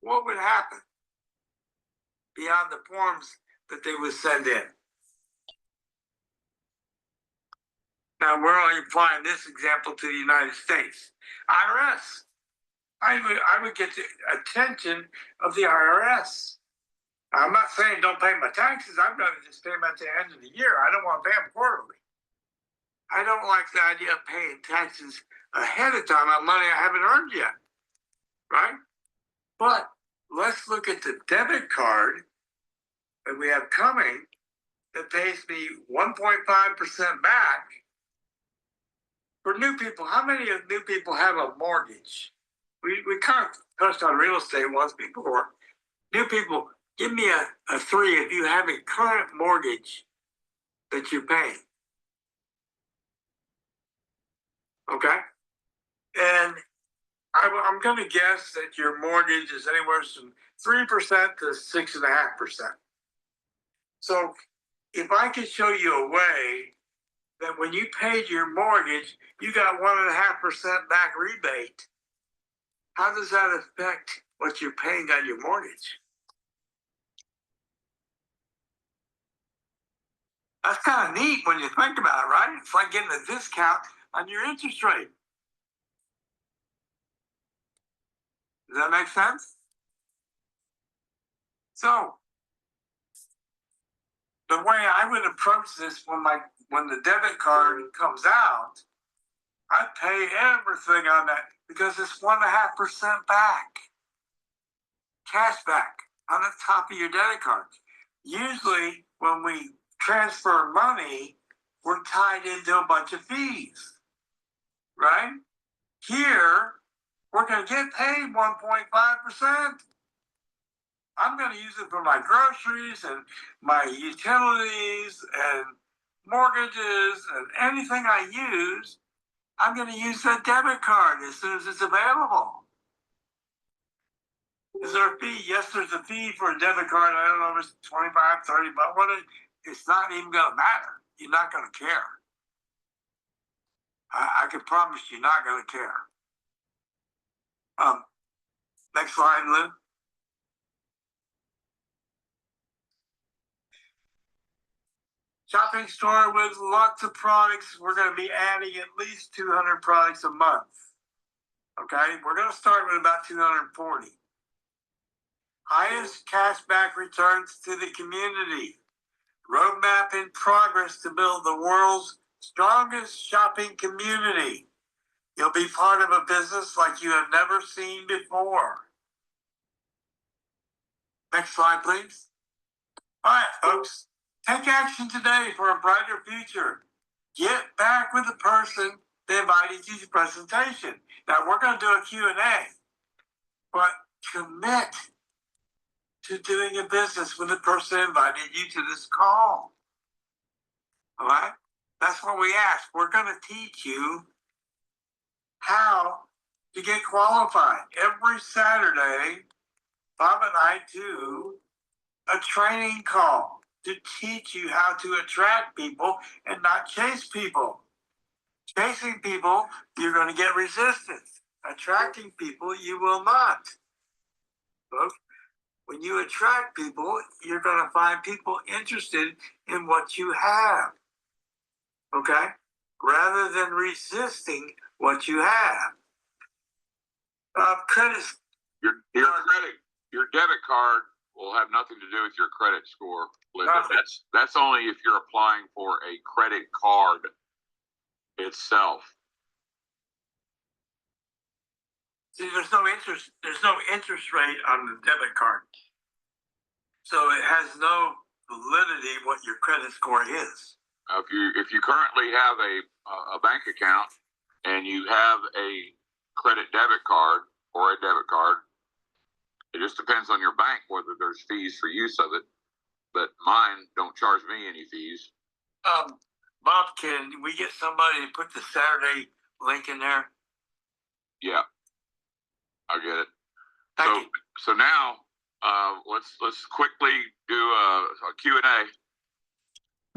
what would happen beyond the forms that they would send in? Now, we're only applying this example to the United States. IRS. I would get the attention of the IRS. I'm not saying don't pay my taxes. I'd rather just pay them at the end of the year. I don't want to pay them quarterly. I don't like the idea of paying taxes ahead of time on money I haven't earned yet, right? But let's look at the debit card that we have coming that pays me 1.5% back. For new people, how many of new people have a mortgage? We kind of touched on real estate once before. New people, give me a 3 if you have a current mortgage that you're paying. Okay? And I'm going to guess that your mortgage is anywhere from 3% to 6.5%. So if I could show you a way that when you paid your mortgage, you got 1.5% back rebate, how does that affect what you're paying on your mortgage? That's kind of neat when you think about it, right? It's like getting a discount on your interest rate. Does that make sense? So, the way I would approach this when the debit card comes out, I pay everything on that because it's 1.5% back, cash back on the top of your debit card. Usually, when we transfer money, we're tied into a bunch of fees, right? Here, we're going to get paid 1.5%. I'm going to use it for my groceries and my utilities and mortgages and anything I use. I'm going to use that debit card as soon as it's available. Is there a fee? Yes, there's a fee for a debit card. I don't know if it's 25, 30, but it's not even going to matter. You're not going to care. I can promise you're not going to care. Next slide, Lou. Shopping store with lots of products. We're going to be adding at least 200 products a month. Okay, we're going to start with about 240. Highest cashback returns to the community. Roadmap in progress to build the world's strongest shopping community. You'll be part of a business like you have never seen before. Next slide, please. All right, folks, take action today for a brighter future. Get back with the person that invited you to the presentation. Now, we're going to do a Q&A, but commit to doing a business with the person that invited you to this call. All right? That's what we ask. We're going to teach you how to get qualified. Every Saturday, Bob and I do a training call to teach you how to attract people and not chase people. Chasing people, you're going to get resistance. Attracting people, you will not. Folks, when you attract people, you're going to find people interested in what you have. Okay? Rather than resisting what you have. Credit. Your debit card will have nothing to do with your credit score, Linda. That's only if you're applying for a credit card itself. See, there's no interest rate on the debit card. So it has no validity what your credit score is. If you currently have a bank account and you have a credit debit card or a debit card, it just depends on your bank whether there's fees for use of it. But mine don't charge me any fees. Bob, can we get somebody to put the Saturday link in there? Yeah, I get it. Thank you. So now let's quickly do a Q&A.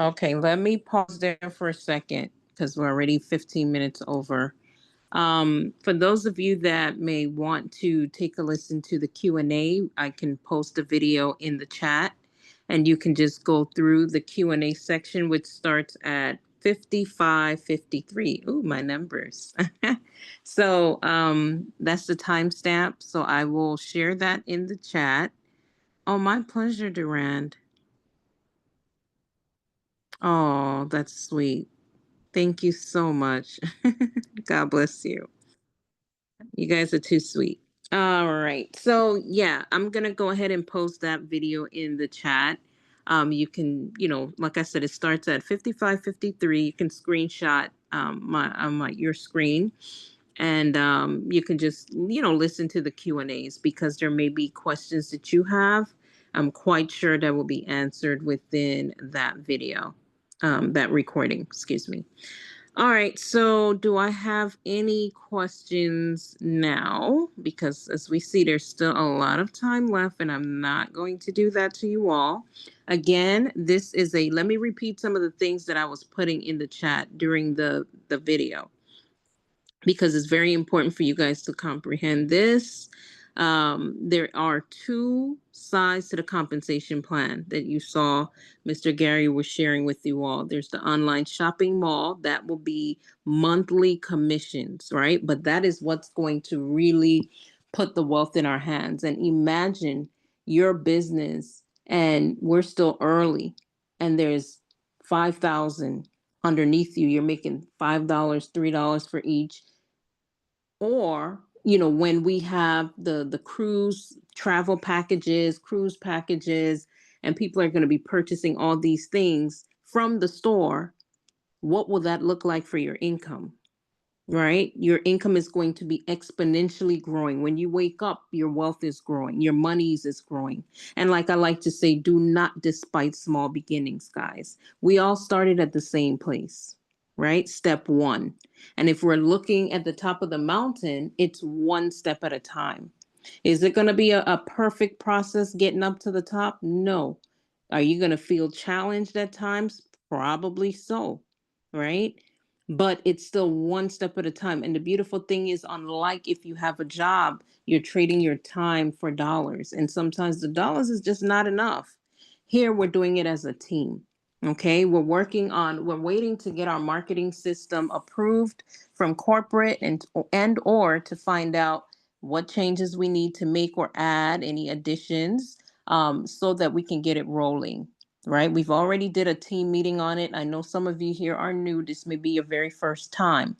Okay, let me pause there for a second because we're already 15 minutes over. For those of you that may want to take a listen to the Q&A, I can post a video in the chat and you can just go through the Q&A section, which starts at 55:53. Ooh, my numbers. So that's the timestamp. So I will share that in the chat. Oh, my pleasure, Durand. Oh, that's sweet. Thank you so much. God bless you. You guys are too sweet. All right. So yeah, I'm going to go ahead and post that video in the chat. You can, like I said, it starts at 55:53. You can screenshot your screen and you can just, listen to the Q&As because there may be questions that you have. I'm quite sure that will be answered within that video. That recording, excuse me. All right, so do I have any questions now? Because as we see, there's still a lot of time left, and I'm not going to do that to you all. Again, let me repeat some of the things that I was putting in the chat during the video, because it's very important for you guys to comprehend this. There are two sides to the compensation plan that you saw Mr. Gary was sharing with you all. There's the online shopping mall that will be monthly commissions, right? But that is what's going to really put the wealth in our hands. And imagine your business and we're still early and there's 5,000 underneath you. You're making $5, $3 for each. Or, when we have the cruise packages, and people are going to be purchasing all these things from the store, what will that look like for your income? Right? Your income is going to be exponentially growing. When you wake up, your wealth is growing, your monies is growing. And like I like to say, do not despise small beginnings, guys. We all started at the same place, right? Step one. And if we're looking at the top of the mountain, it's one step at a time. Is it going to be a perfect process getting up to the top? No. Are you going to feel challenged at times? Probably so, right? But it's still one step at a time. And the beautiful thing is, unlike if you have a job, you're trading your time for dollars. And sometimes the dollars is just not enough. Here, we're doing it as a team. Okay, we're waiting to get our marketing system approved from corporate and or to find out what changes we need to make or add, any additions, so that we can get it rolling, right? We've already did a team meeting on it. I know some of you here are new. This may be your very first time.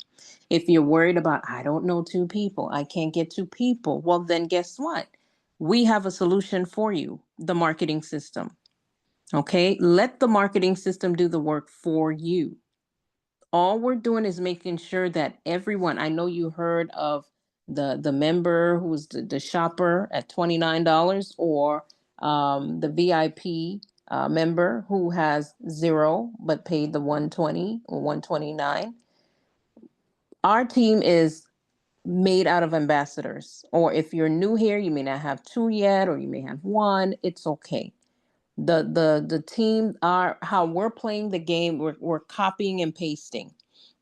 If you're worried about, I don't know 2 people, I can't get 2 people, well, then guess what? We have a solution for you, the marketing system. Okay, let the marketing system do the work for you. All we're doing is making sure that everyone, I know you heard of the member who's the shopper at $29, or the VIP member who has 0 but paid the 120 or 129. Our team is made out of ambassadors, or if you're new here, you may not have 2 yet, or you may have 1. It's okay. The team are how we're playing the game. We're copying and pasting,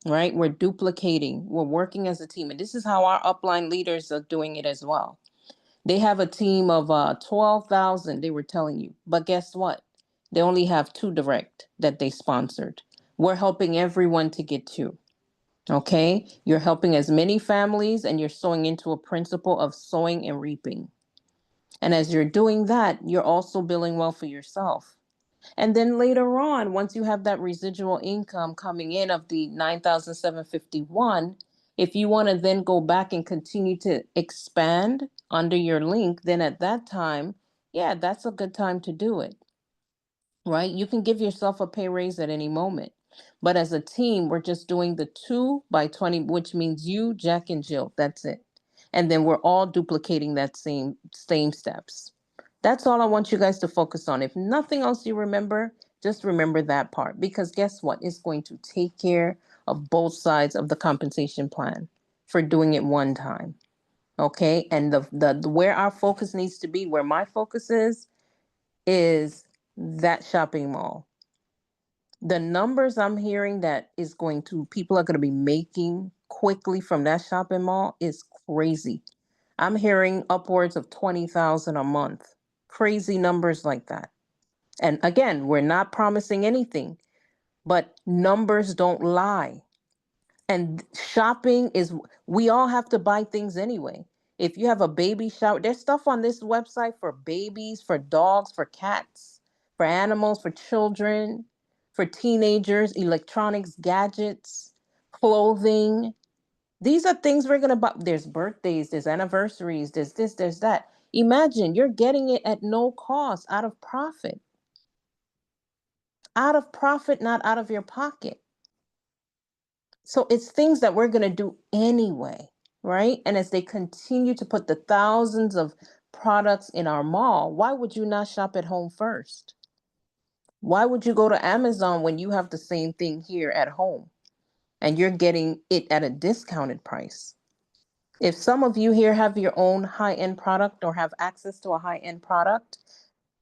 right? We're duplicating. We're working as a team, and this is how our upline leaders are doing it as well. They have a team of 12,000. They were telling you, but guess what? They only have 2 direct that they sponsored. We're helping everyone to get 2. Okay, you're helping as many families, and you're sowing into a principle of sowing and reaping. And as you're doing that, you're also building wealth for yourself. And then later on, once you have that residual income coming in of the 9,751, if you want to then go back and continue to expand under your link, then at that time, yeah, that's a good time to do it, right? You can give yourself a pay raise at any moment. But as a team, we're just doing the 2 by 20, which means you, Jack, and Jill. That's it. And then we're all duplicating that same steps. That's all I want you guys to focus on. If nothing else you remember, just remember that part, because guess what? It's going to take care of both sides of the compensation plan for doing it one time. Okay? And the where our focus needs to be, where my focus is that shopping mall. The numbers I'm hearing that is going to people are going to be making quickly from that shopping mall is crazy. I'm hearing upwards of 20,000 a month. Crazy numbers like that. And again, we're not promising anything, but numbers don't lie. And shopping is, we all have to buy things anyway. If you have a baby shower, there's stuff on this website for babies, for dogs, for cats, for animals, for children, for teenagers, electronics, gadgets, clothing. These are things we're going to buy. There's birthdays, there's anniversaries, there's this, there's that. Imagine you're getting it at no cost, out of profit. Out of profit, not out of your pocket. So it's things that we're going to do anyway, right? And as they continue to put the thousands of products in our mall, why would you not shop at home first? Why would you go to Amazon when you have the same thing here at home and you're getting it at a discounted price? If some of you here have your own high-end product or have access to a high-end product,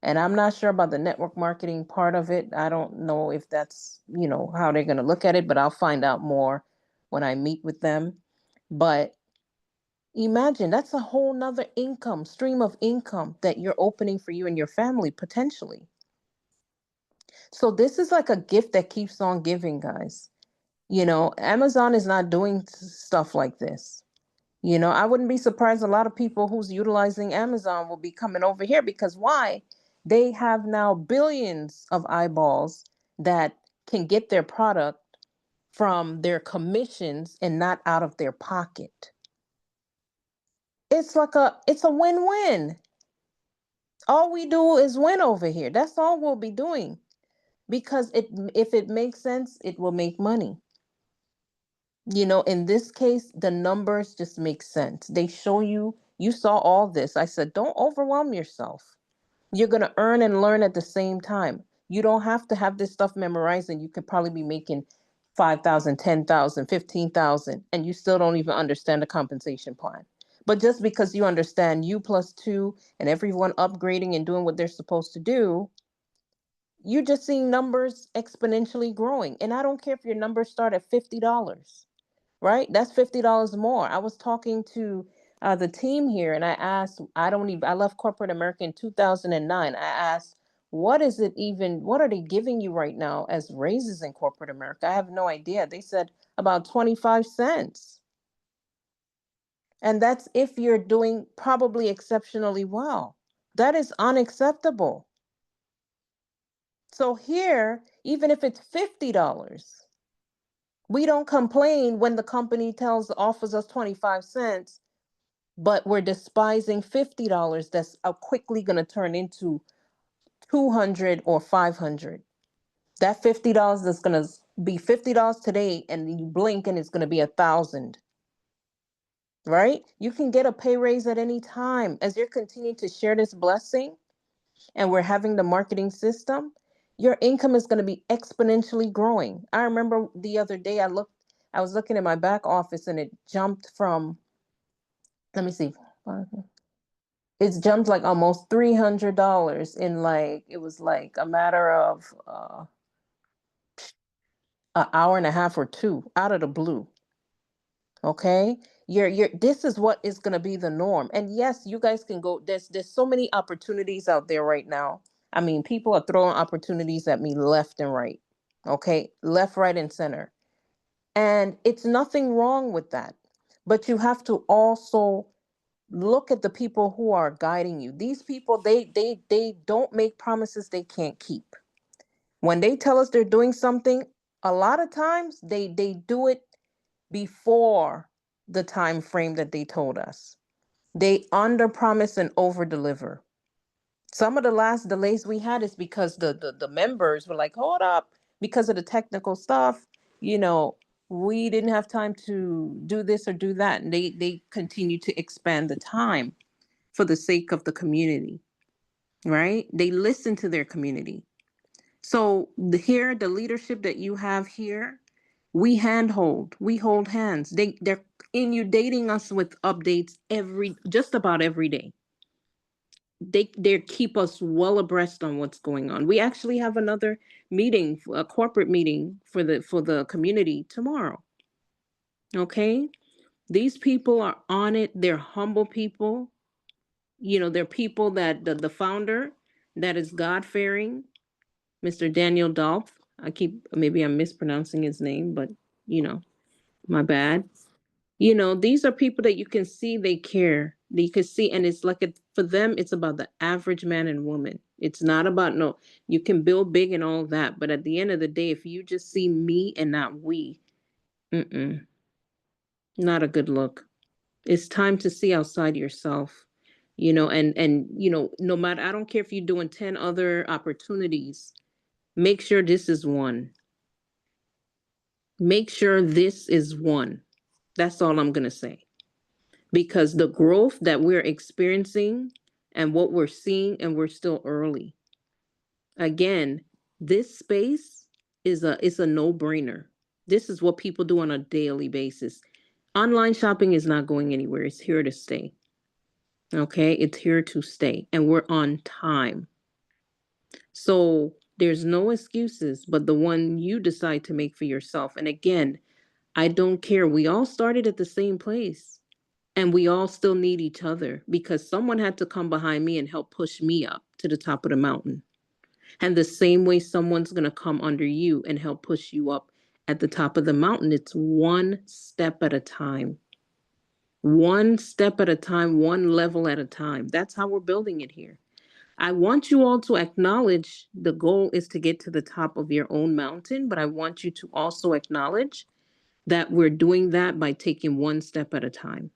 and I'm not sure about the network marketing part of it. I don't know if that's, how they're going to look at it, but I'll find out more when I meet with them. But imagine that's a whole nother stream of income that you're opening for you and your family potentially. So this is like a gift that keeps on giving, guys. Amazon is not doing stuff like this. I wouldn't be surprised a lot of people who's utilizing Amazon will be coming over here, because why? They have now billions of eyeballs that can get their product from their commissions and not out of their pocket. It's a win-win. All we do is win over here. That's all we'll be doing, because if it makes sense, it will make money. In this case, the numbers just make sense. They show you saw all this. I said, don't overwhelm yourself. You're going to earn and learn at the same time. You don't have to have this stuff memorized, and you could probably be making 5,000, 10,000, 15,000, and you still don't even understand the compensation plan. But just because you understand U+2 and everyone upgrading and doing what they're supposed to do, you're just seeing numbers exponentially growing. And I don't care if your numbers start at $50, right? That's $50 more. I was talking to the team here, and I asked, I left corporate America in 2009. I asked, what are they giving you right now as raises in corporate America? I have no idea. They said about 25 cents. And that's if you're doing probably exceptionally well. That is unacceptable. So here, even if it's $50, we don't complain when the company offers us 25 cents, but we're despising $50 that's quickly going to turn into 200 or 500. That $50 is going to be $50 today, and you blink and it's going to be 1,000. Right? You can get a pay raise at any time as you're continuing to share this blessing, and we're having the marketing system. Your income is going to be exponentially growing. I remember the other day I was looking at my back office, and it jumped from, let me see, it's jumped like almost $300 in it was like a matter of an hour and a half or two out of the blue. Okay, this is what is going to be the norm. And yes, you guys can go, there's so many opportunities out there right now. I mean, people are throwing opportunities at me left and right. Okay, left, right, and center. And it's nothing wrong with that. But you have to also look at the people who are guiding you. These people, they don't make promises they can't keep. When they tell us they're doing something, a lot of times they do it before the time frame that they told us. They under promise and over deliver. Some of the last delays we had is because the members were like, hold up, because of the technical stuff, we didn't have time to do this or do that. And they continue to expand the time for the sake of the community, right? They listen to their community. So the leadership that you have here, we hold hands. They're inundating us with updates just about every day. They keep us well abreast on what's going on. We actually have another meeting, a corporate meeting for the community tomorrow. Okay, these people are on it. They're humble people. They're people that the founder that is God-fearing, Mr. Daniel Dolph. Maybe I'm mispronouncing his name, but my bad. These are people that you can see they care. You can see, and it's like for them, it's about the average man and woman. It's not about, no, you can build big and all that, but at the end of the day, if you just see me and not we, not a good look. It's time to see outside yourself, and no matter, I don't care if you're doing 10 other opportunities, make sure this is one. Make sure this is one. That's all I'm going to say. Because the growth that we're experiencing and what we're seeing, and we're still early. Again, this space is a no-brainer. This is what people do on a daily basis. Online shopping is not going anywhere. It's here to stay. Okay, it's here to stay, and we're on time. So there's no excuses but the one you decide to make for yourself. And again, I don't care. We all started at the same place, and we all still need each other, because someone had to come behind me and help push me up to the top of the mountain. And the same way someone's going to come under you and help push you up at the top of the mountain. It's one step at a time. One step at a time, one level at a time. That's how we're building it here. I want you all to acknowledge the goal is to get to the top of your own mountain, but I want you to also acknowledge that we're doing that by taking one step at a time.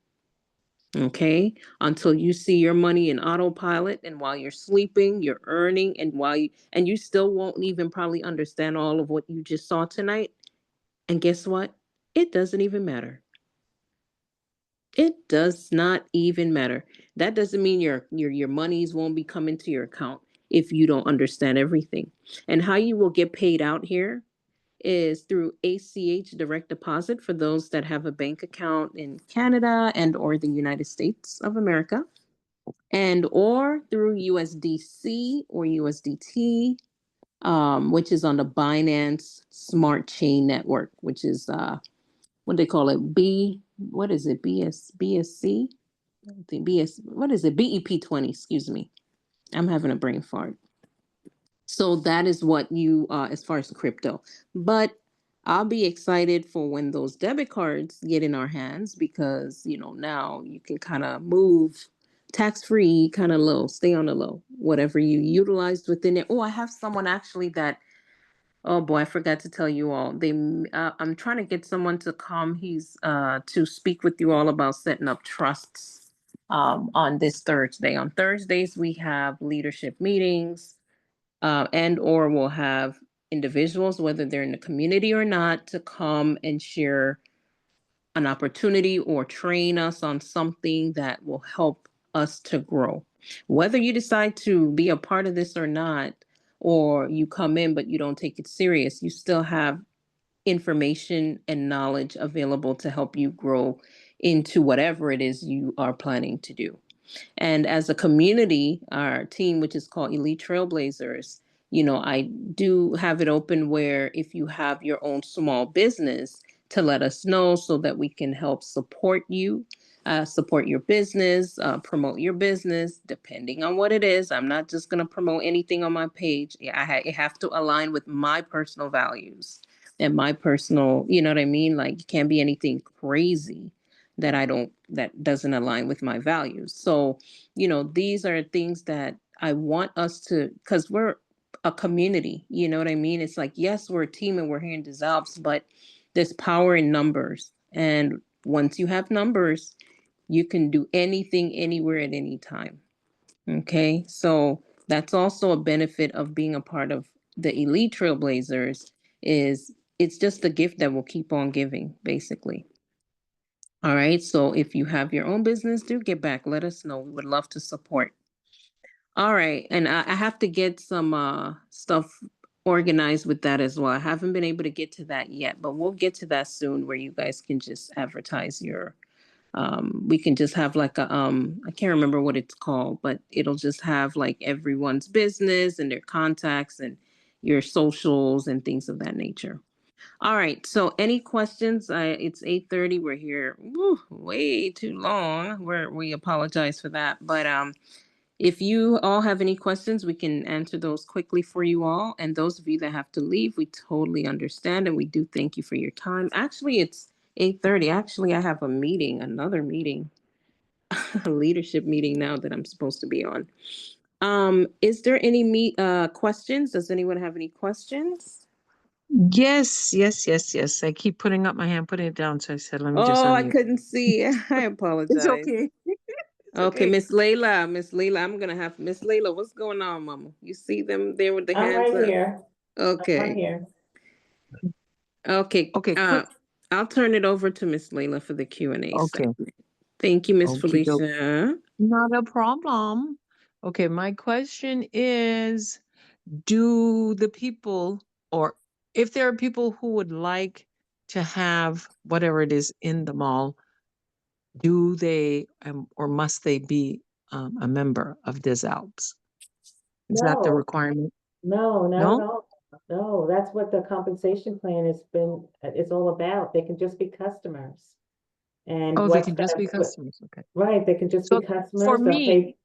Okay, until you see your money in autopilot, and while you're sleeping, you're earning, and you still won't even probably understand all of what you just saw tonight. And guess what? It doesn't even matter. It does not even matter. That doesn't mean your monies won't be coming to your account if you don't understand everything. And how you will get paid out here is through ACH direct deposit for those that have a bank account in Canada and or the United States of America, and or through USDC or USDT, which is on the Binance Smart Chain Network, which is what they call it, what is it, BSC? I think what is it, BEP20, excuse me. I'm having a brain fart. So that is what you, as far as crypto. But I'll be excited for when those debit cards get in our hands because, now you can kind of move tax-free, kind of low, stay on the low, whatever you utilized within it. Oh, I have someone actually that, oh boy, I forgot to tell you all. I'm trying to get someone to come. He's to speak with you all about setting up trusts on this Thursday. On Thursdays, we have leadership meetings, and or we'll have individuals, whether they're in the community or not, to come and share an opportunity or train us on something that will help us to grow. Whether you decide to be a part of this or not, or you come in but you don't take it serious, you still have information and knowledge available to help you grow into whatever it is you are planning to do. And as a community, our team, which is called Elite Trailblazers, I do have it open where if you have your own small business, to let us know so that we can help support you, support your business, promote your business, depending on what it is. I'm not just going to promote anything on my page. It have to align with my personal values and my personal, you know what I mean? Like, it can't be anything crazy that doesn't align with my values. So, these are things that I want us to, because we're a community, you know what I mean? It's like, yes, we're a team and we're here in Des Alpes, but there's power in numbers. And once you have numbers, you can do anything, anywhere, at any time. Okay. So that's also a benefit of being a part of the Elite Trailblazers, is it's just a gift that will keep on giving, basically. All right. So if you have your own business, do get back. Let us know. We would love to support. All right. And I have to get some stuff organized with that as well. I haven't been able to get to that yet, but we'll get to that soon where you guys can just advertise your we can just have like a I can't remember what it's called, but it'll just have like everyone's business and their contacts and your socials and things of that nature. All right. So any questions? It's 8:30. We're here way too long. We apologize for that. But if you all have any questions, we can answer those quickly for you all. And those of you that have to leave, we totally understand. And we do thank you for your time. Actually, it's 8:30. Actually, I have another meeting, a leadership meeting now that I'm supposed to be on. Is there any questions? Does anyone have any questions? Yes. I keep putting up my hand, putting it down. So I said, let me just Oh, I unmute. couldn't see. I It's apologize. okay. Okay, Miss Layla, I'm gonna have Miss Layla. What's going on, Mama? You see them there with the I'm hands right up? here. I'm right Okay. here. Okay. Okay, quick. I'll turn it over to Miss Layla for the Q&A Okay. segment. Thank you, Miss Okie doke. Felicia. Not a problem. Okay, my question is, do the people, or if there are people who would like to have whatever it is in the mall, do they or must they be a member of Des Alpes? Is that the No, requirement? no, not No? at all. No, that's what the compensation plan it's all about. They can just be customers. And Oh, they can just be what, customers. Okay. right, they can just be So for customers. They'll me, pay.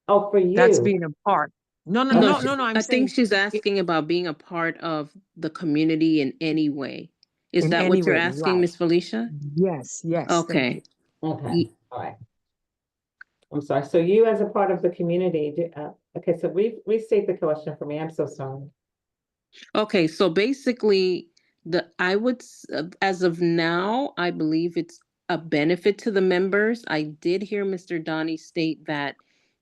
Oh, for that's you. being a part. No, no, Oh, No, no, no, no. I'm I think saying she's asking about being a part of the community in any way. Is in that any what you're way, asking, right? Miss Felicia? Yes, thank you. Okay. okay, all right. I'm sorry. So you as a part of the community, okay, so restate the question for me. I'm so sorry. Okay, so basically, as of now, I believe it's a benefit to the members. I did hear Mr. Donnie state that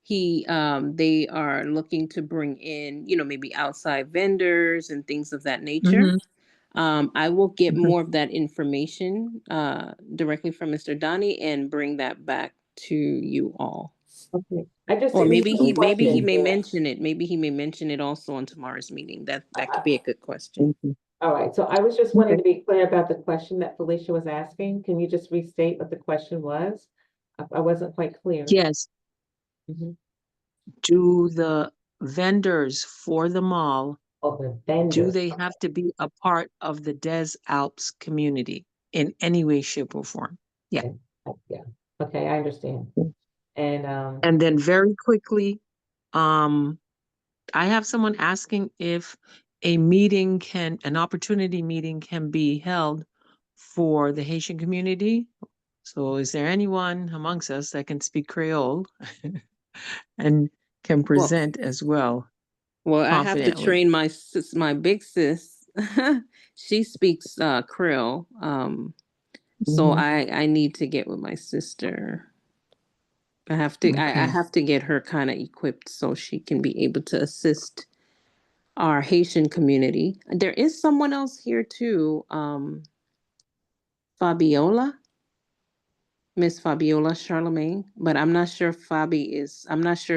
they are looking to bring in, maybe outside vendors and things of that nature. I will get more of that information directly from Mr. Donnie and bring that back to you all. Okay, I just Or didn't maybe see the maybe he question may here. mention it. Maybe he may mention it also on tomorrow's meeting. That could be a good question. All right, so I was just wanting to be clear about the question that Felicia was asking. Can you just restate what the question was? I wasn't quite clear. Yes, Mhm. do the vendors for the mall, Oh, the do vendors. they have to be a part of the Des Alps community in any way, shape, or form? Yeah. Yeah, okay, I understand. And, And then very quickly, I have someone asking if an opportunity meeting can be held for the Haitian community. So is there anyone amongst us that can speak Creole and can Well, present as well well, I have to confidently? train my big sis. She speaks Creole. So Mhm. I need to get with my sister. I Okay. have to get her kind of equipped so she can be able to assist our Haitian community. There is someone else here too, Fabiola, Miss Fabiola Charlemagne, but I'm not sure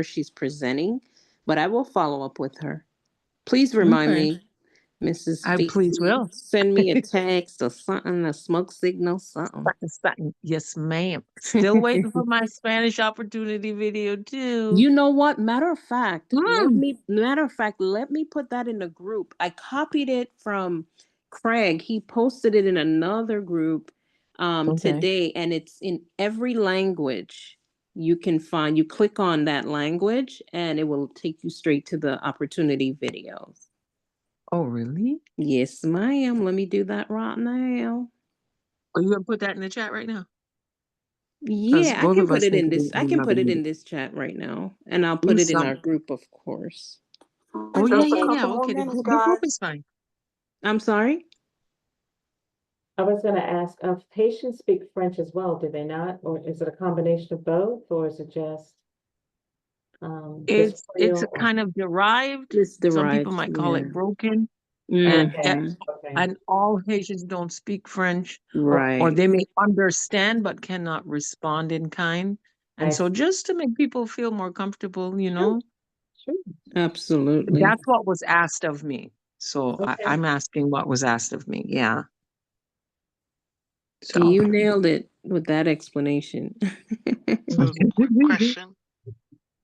she's presenting, but I will follow up with her. Please remind Okay. me, Mrs. I please Feasty, will. send me a text or something, a smoke signal, something. Yes, ma'am. Still waiting for my Spanish opportunity video too. You know what? Mm. Matter of fact, let me put that in the group. I copied it from Craig. He posted it in another group Okay. today, and it's in every language you click on that language and it will take you straight to the opportunity videos. Oh, really? Yes, ma'am. Let me do that right now. Are you gonna put that in the chat right now? Because Yeah, both of us need to be I in can another put it in meeting. this chat right now, and I'll put it in our Awesome. group, of course. Oh, Just yeah, a yeah, yeah. couple more Okay, minutes, the group guys. is fine. I'm sorry? I was gonna ask, Haitians speak French as well, do they not? Or is it a combination of both, or is it just It's a Creole? kind of derived. It's Some people derived, might call yeah. it broken, and Okay, Mhm. okay, and all Haitians don't speak French, or Right. they may understand but cannot respond in kind. And I so, see. just to make people feel more comfortable, Sure, sure, Absolutely. that's what was asked of me. So okay. I'm asking what was asked of me. Yeah. So. You nailed it with that explanation. So, quick question.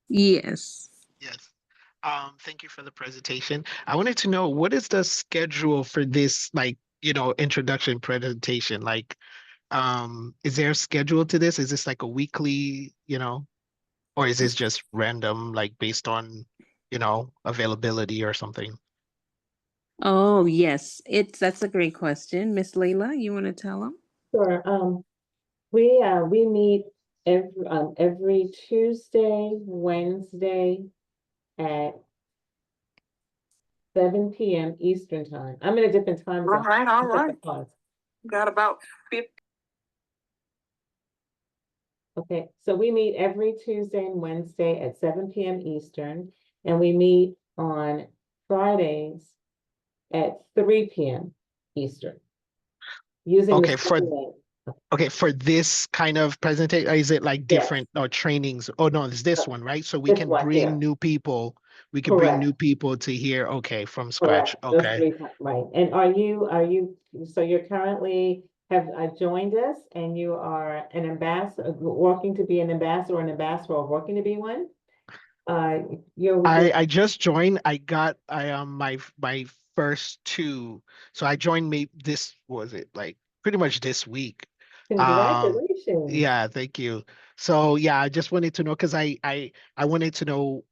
Yes. Yes. Thank you for the presentation. I wanted to know what is the schedule for this, like, introduction presentation? Like, is there a schedule to this? Is this like a weekly, or is this just random, like based on, availability or something? Oh, yes. That's a great question. Miss Layla, you want to tell them? Sure, we meet every Tuesday, Wednesday at 7 p.m. Eastern time. I'm in a different time All zone. right, all Just right. because. Got about 50. Okay, so we meet every Tuesday and Wednesday at 7 p.m. Eastern, and we meet on Fridays at 3 p.m. Eastern, using the Okay, same link. for this kind of presentation, is it like Yes, different or trainings? Oh no, it's this uh, one, right? So we this can one bring here, new people. We can bring new correct, people to hear, okay, from scratch. correct, those Okay. three, right. And so you're currently have joined us and you are an ambassador, working to be an ambassador, or working to be one? Uh, you're I just joined. My first two. So I joined me this was it like pretty much this week. congratulations. Yeah, thank you. So yeah, I just wanted to know because I wanted to know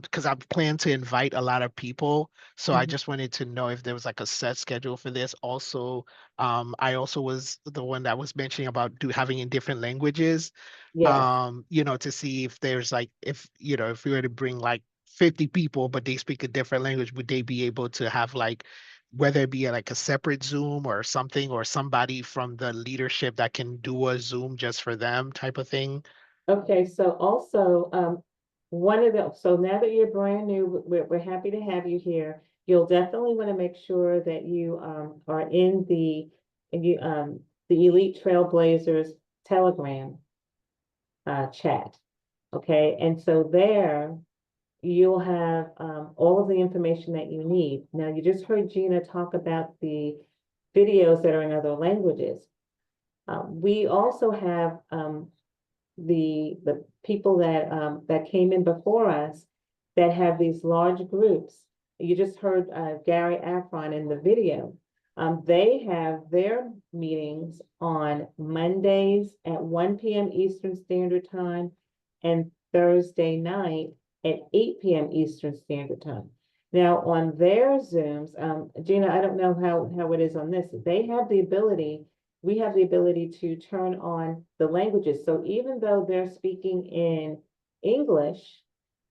because I plan to invite a lot of people. So I Mhm. just wanted to know if there was like a set schedule for this. Also, I also was the one that was mentioning about having in different languages. Yes. To see if there's like if we were to bring like 50 people, but they speak a different language, would they be able to have like whether it be like a separate Zoom or something, or somebody from the leadership that can do a Zoom just for them type of thing? Okay, so also, so now that you're brand new, we're happy to have you here. You'll definitely want to make sure that you are in the Elite Trailblazers Telegram chat. Okay, and so there you'll have all of the information that you need. Now, you just heard Gina talk about the videos that are in other languages. We also have the people that came in before us that have these large groups. You just heard Gary Afron in the video. They have their meetings on Mondays at 1 p.m. Eastern Standard Time and Thursday night at 8 p.m. Eastern Standard Time. Now, on their Zooms, Gina, I don't know how it is on this. They have the ability, we have the ability to turn on the languages. So even though they're speaking in English,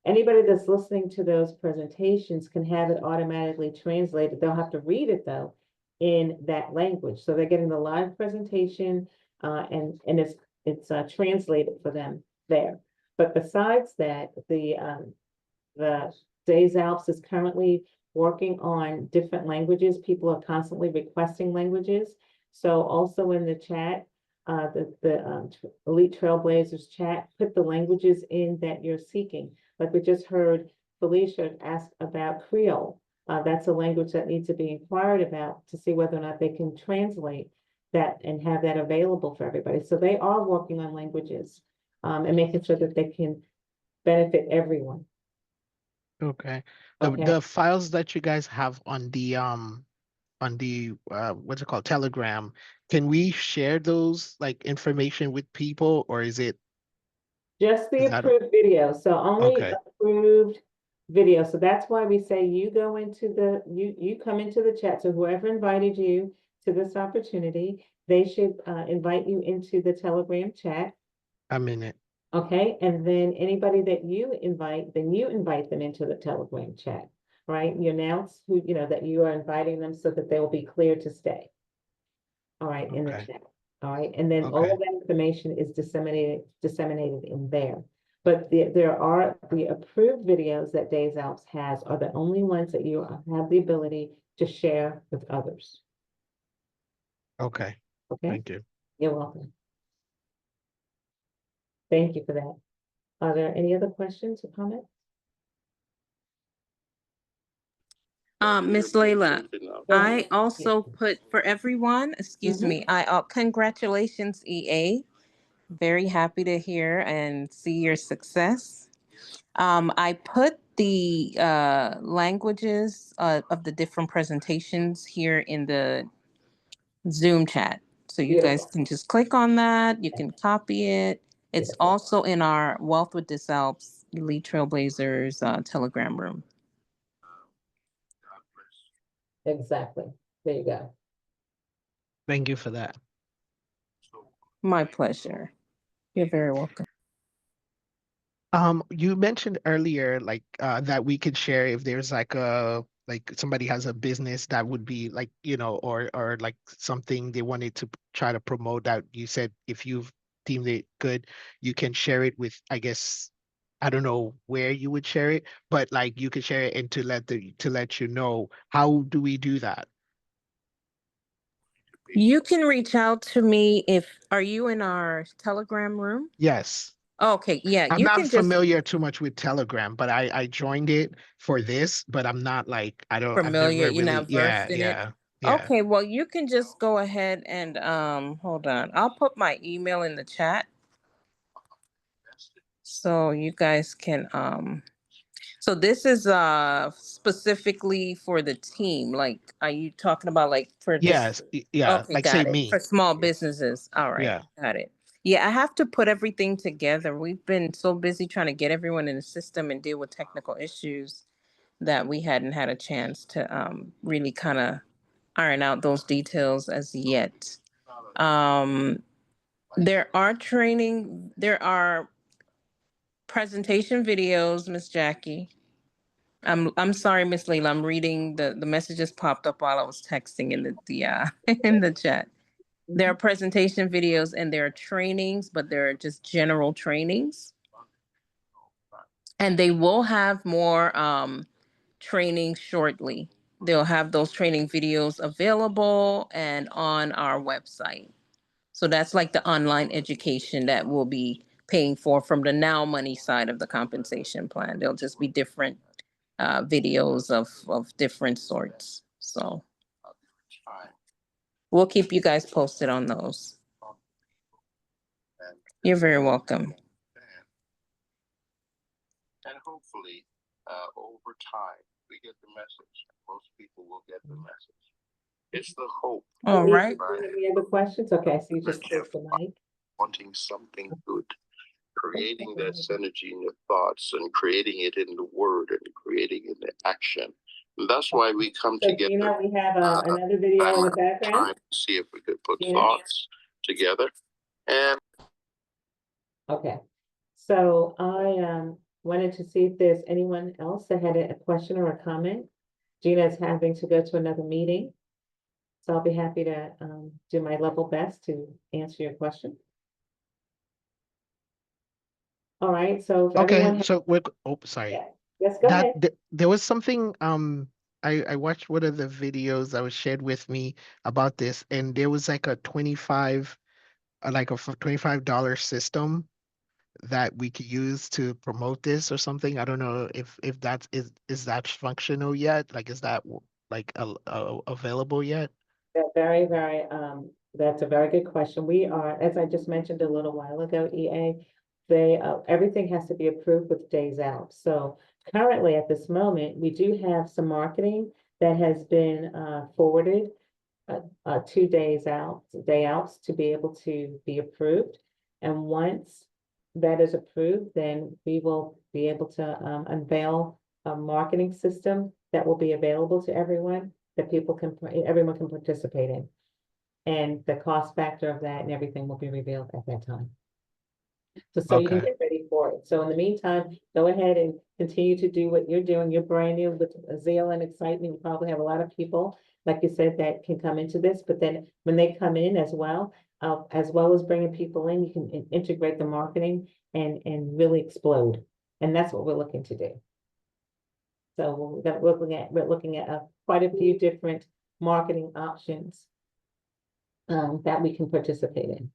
anybody that's listening to those presentations can have it automatically translated. They'll have to read it though in that language. So they're getting the live presentation and it's translated for them there. But besides that, the Days Alps is currently working on different languages. People are constantly requesting languages. So also in the chat, the Elite Trailblazers chat, put the languages in that you're seeking. Like we just heard Felicia ask about Creole. That's a language that needs to be inquired about to see whether or not they can translate that and have that available for everybody. So they are working on languages and making sure that they can benefit everyone. Okay. Okay. The files that you guys have on the what's it called, Telegram, can we share those like information with people, or is Just the that approved video, so only okay? approved video. So that's why we say you go into you come into the chat. So whoever invited you to this opportunity, they should invite you into the Telegram chat. I'm in it. Okay, and then anybody that you invite, then you invite them into the Telegram chat, right? You announce who, that you are inviting them so that they will be clear to stay. All right, in the Okay. chat. All right, and then all Okay. of that information is disseminated in there. But there are the approved videos that Days Alps has are the only ones that you have the ability to share with others. Okay. Okay, Thank you. you're welcome. Thank you for that. Are there any other questions or comments? Miss Layla, I also put for everyone, excuse me, congratulations, EA. Very happy to hear and see your success. I put the languages of the different presentations here in the Zoom chat. So you guys Beautiful. can just click on that. You can copy it. It's Beautiful. also in our Wealth with This Alps Elite Trailblazers Telegram room. Exactly. There you go. Thank you for that. My pleasure. You're very welcome. You mentioned earlier like that we could share if there's like somebody has a business that would be like, or like something they wanted to try to promote, that you said if you've deemed it good, you can share it with, I guess, I don't know where you would share it, but like you could share it and to let you know. How do we do that? You can reach out to me are you in our Telegram room? Yes. Okay, yeah, I'm you not can just familiar too much with Telegram, but I joined it for this, but I'm not like, I've familiar, never you're really, not versed in it. yeah. Okay, well, you can just go ahead and hold on. I'll put my email in the chat so you guys can so this is specifically for the team. Like, are you talking about like for this? Yes, yeah, Okay, like say got it. For me. small businesses. All right, Yeah. got it. Yeah, I have to put everything together. We've been so busy trying to get everyone in the system and deal with technical issues that we hadn't had a chance to really kind of iron out those details as yet. There are presentation videos, Miss Jackie. I'm sorry, Miss Leila. I'm reading the messages popped up while I was texting in the in the chat. There are presentation videos and there are trainings, but they're just general trainings. And they will have more training shortly. They'll have those training videos available and on our website. So that's like the online education that will be paying for from the now money side of the compensation plan. There'll just be different videos of different sorts. So we'll keep you guys posted on those. You're very welcome. And hopefully, over time, we get the message. Most people will get the message. It's the hope. All right. Any other questions? Okay, so you just close the mic. Wanting something good, creating that synergy in your thoughts and creating it in the word and creating it in the action. And that's why we come So together. Gina, we have another video in the background. Trying to see if we could put Gina? thoughts together. And Okay, so I wanted to see if there's anyone else that had a question or a comment. Gina's having to go to another meeting. So I'll be happy to do my level best to answer your question. All right, so if Okay, everyone so we're, oh, sorry. yeah. Yes, go ahead. There was something, I watched one of the videos that was shared with me about this, and there was like a $25 system that we could use to promote this or something. I don't know if that's is that functional yet? Like, is that like available yet? That's a very good question. We are, as I just mentioned a little while ago, EA, everything has to be approved with days out. So currently at this moment, we do have some marketing that has been forwarded 2 days out, day outs to be able to be approved. And once that is approved, then we will be able to unveil a marketing system that will be available to everyone, that everyone can participate in. And the cost factor of that and everything will be revealed at that time. So you can Okay. get ready for it. So in the meantime, go ahead and continue to do what you're doing. You're brand new with zeal and excitement. You probably have a lot of people, like you said, that can come into this, but then when they come in as well as bringing people in, you can integrate the marketing and really explode. And that's what we're looking to do. So we're looking at quite a few different marketing options that we can participate in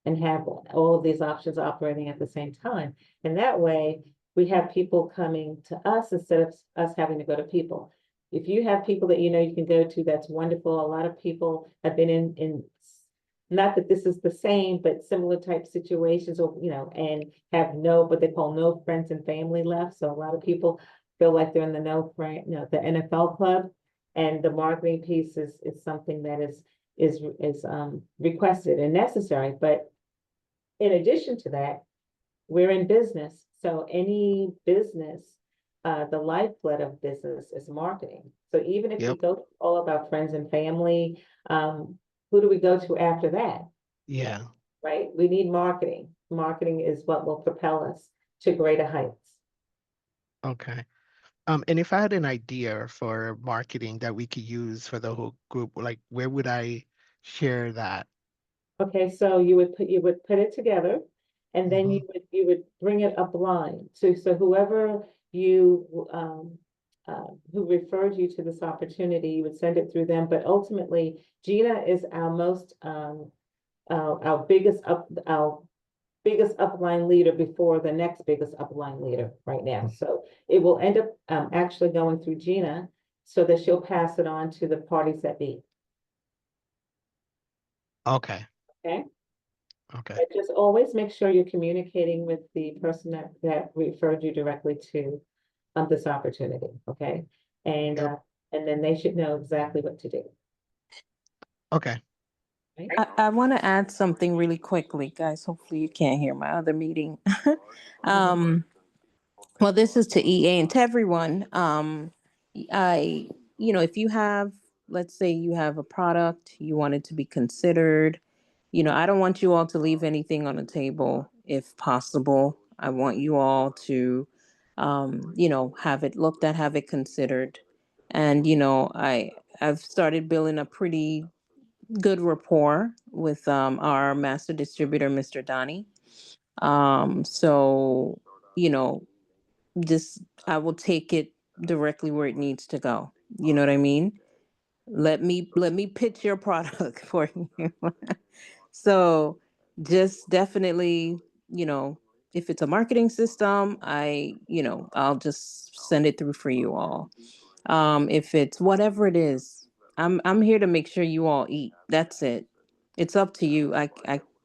and have all of these options operating at the same time. And that way we have people coming to us instead of us having to go to people. If you have people that you know you can go to, that's wonderful. A lot of people have been in not that this is the same, but similar type situations, or and have what they call no friends and family left. So a lot of people feel like they're in the the NFL club, and the marketing piece is something that is requested and necessary. But in addition to that, we're in business. So any business, the lifeblood of business is marketing. So even if we go to all of our friends and family, who do we go to after that? Yeah. Right? We need marketing. Marketing is what will propel us to greater heights. Okay. And if I had an idea for marketing that we could use for the whole group, like where would I share that? Okay, so you would put it together, and then you would bring it up line. So whoever you who referred you to this opportunity, you would send it through them. But ultimately, Gina is our most our biggest upline leader before the next biggest upline leader right now. So it will end up actually going through Gina, so that she'll pass it on to the parties that be. Okay. Okay. Okay. But just always make sure you're communicating with the person that referred you directly to this opportunity. Okay. And then they should know exactly what to do. Okay. Right? I want to add something really quickly, guys. Hopefully you can't hear my other meeting. Well, this is to EA and to everyone. If you have, let's say you have a product, you want it to be considered, I don't want you all to leave anything on the table if possible. I want you all to, have it looked at, have it considered. And, I've started building a pretty good rapport with our master distributor, Mr. Donnie. So, just I will take it directly where it needs to go. You know what I mean? Let me pitch your product for you. So just definitely, if it's a marketing system, I'll just send it through for you all. If it's whatever it is, I'm here to make sure you all eat. That's it. It's up to you. I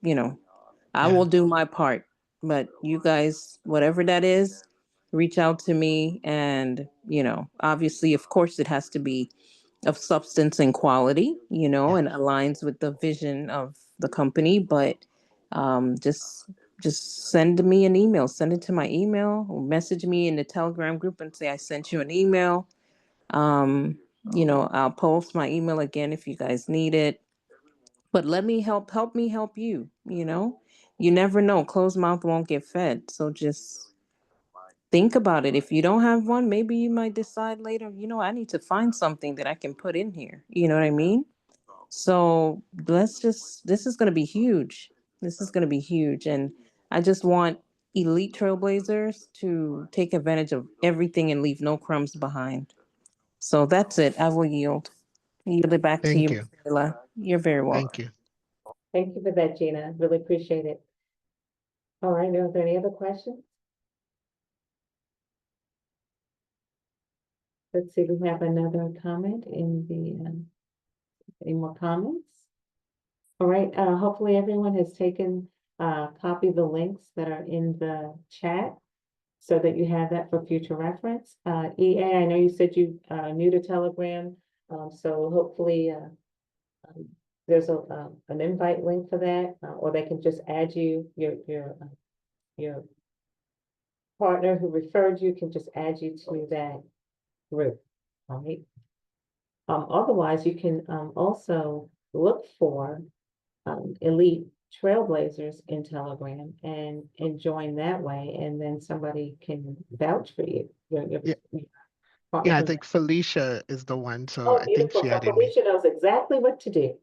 Yeah. will do my part, but you guys, whatever that is, reach out to me. And, obviously, of course, it has to be of substance and quality, Yeah. and aligns with the vision of the company. But just send me an email, send it to my email, or message me in the Telegram group and say I sent you an email. Um, I'll post my email again if you guys need it. But let me help me help you, You never know. Closed mouth won't get fed. So just think about it. If you don't have one, maybe you might decide later, I need to find something that I can put in here. You know what I mean? So this is going to be huge. This is going to be huge. And I just want Elite Trailblazers to take advantage of everything and leave no crumbs behind. So that's it. I will yield it back to Thank you, you. Priscilla. You're very welcome. Thank you. Thank you for that, Gina. Really appreciate it. All right, are there any other questions? Let's see, we have another comment in any more comments? All right, hopefully everyone has taken, copy the links that are in the chat so that you have that for future reference. EA, I know you said you, new to Telegram, so hopefully, there's an invite link for that, or they can just add you, your partner who referred you can just add you to that group, all right? Otherwise, you can, also look for, Elite Trailblazers in Telegram and join that way, and then somebody can vouch for you. Yeah. Your Yeah, I partner. think Felicia is the one. So Oh, I think beautiful. she So added me. Felicia knows exactly what to do.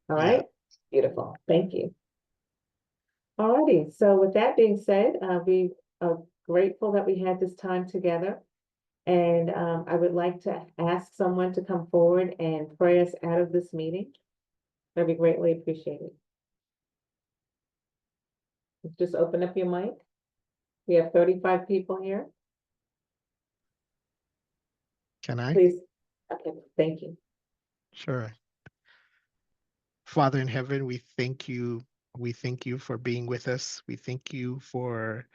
All Yeah. right, beautiful. Thank you. All righty. So with that being said, we are grateful that we had this time together. And I would like to ask someone to come forward and pray us out of this meeting. That'd be greatly appreciated. Just open up your mic. We have 35 people here. Can I? Please. Okay, thank you. Sure. Father in heaven, we thank you. We thank you for being with us. We thank you for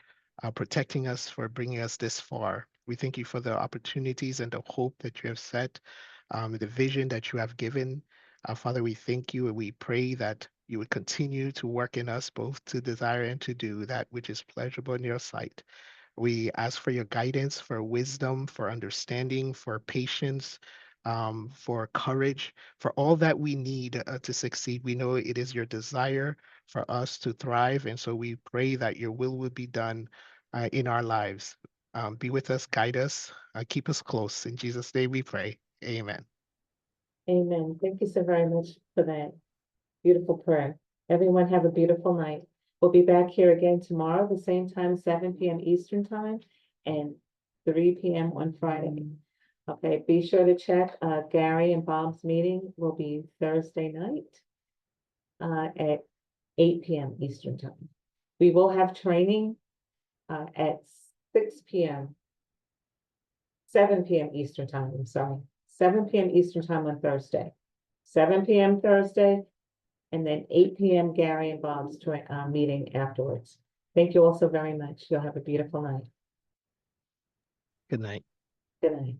protecting us, for bringing us this far. We thank you for the opportunities and the hope that you have set, the vision that you have given. Father, we thank you and we pray that you would continue to work in us both to desire and to do that which is pleasurable in your sight. We ask for your guidance, for wisdom, for understanding, for patience, for courage, for all that we need to succeed. We know it is your desire for us to thrive. And so we pray that your will would be done in our lives. Be with us, guide us, keep us close. In Jesus' name we pray. Amen. Amen. Thank you so very much for that beautiful prayer. Everyone have a beautiful night. We'll be back here again tomorrow, the same time, 7 p.m. Eastern time and 3 p.m. on Friday. Okay, be sure to check Gary and Bob's meeting will be Thursday night at 8 p.m. Eastern time. We will have training at 6 p.m. 7 p.m. Eastern time, I'm sorry. 7 p.m. Eastern time on Thursday. 7 p.m. Thursday, and then 8 p.m. Gary and Bob's meeting afterwards. Thank you all so very much. You'll have a beautiful night. Good night. Good night.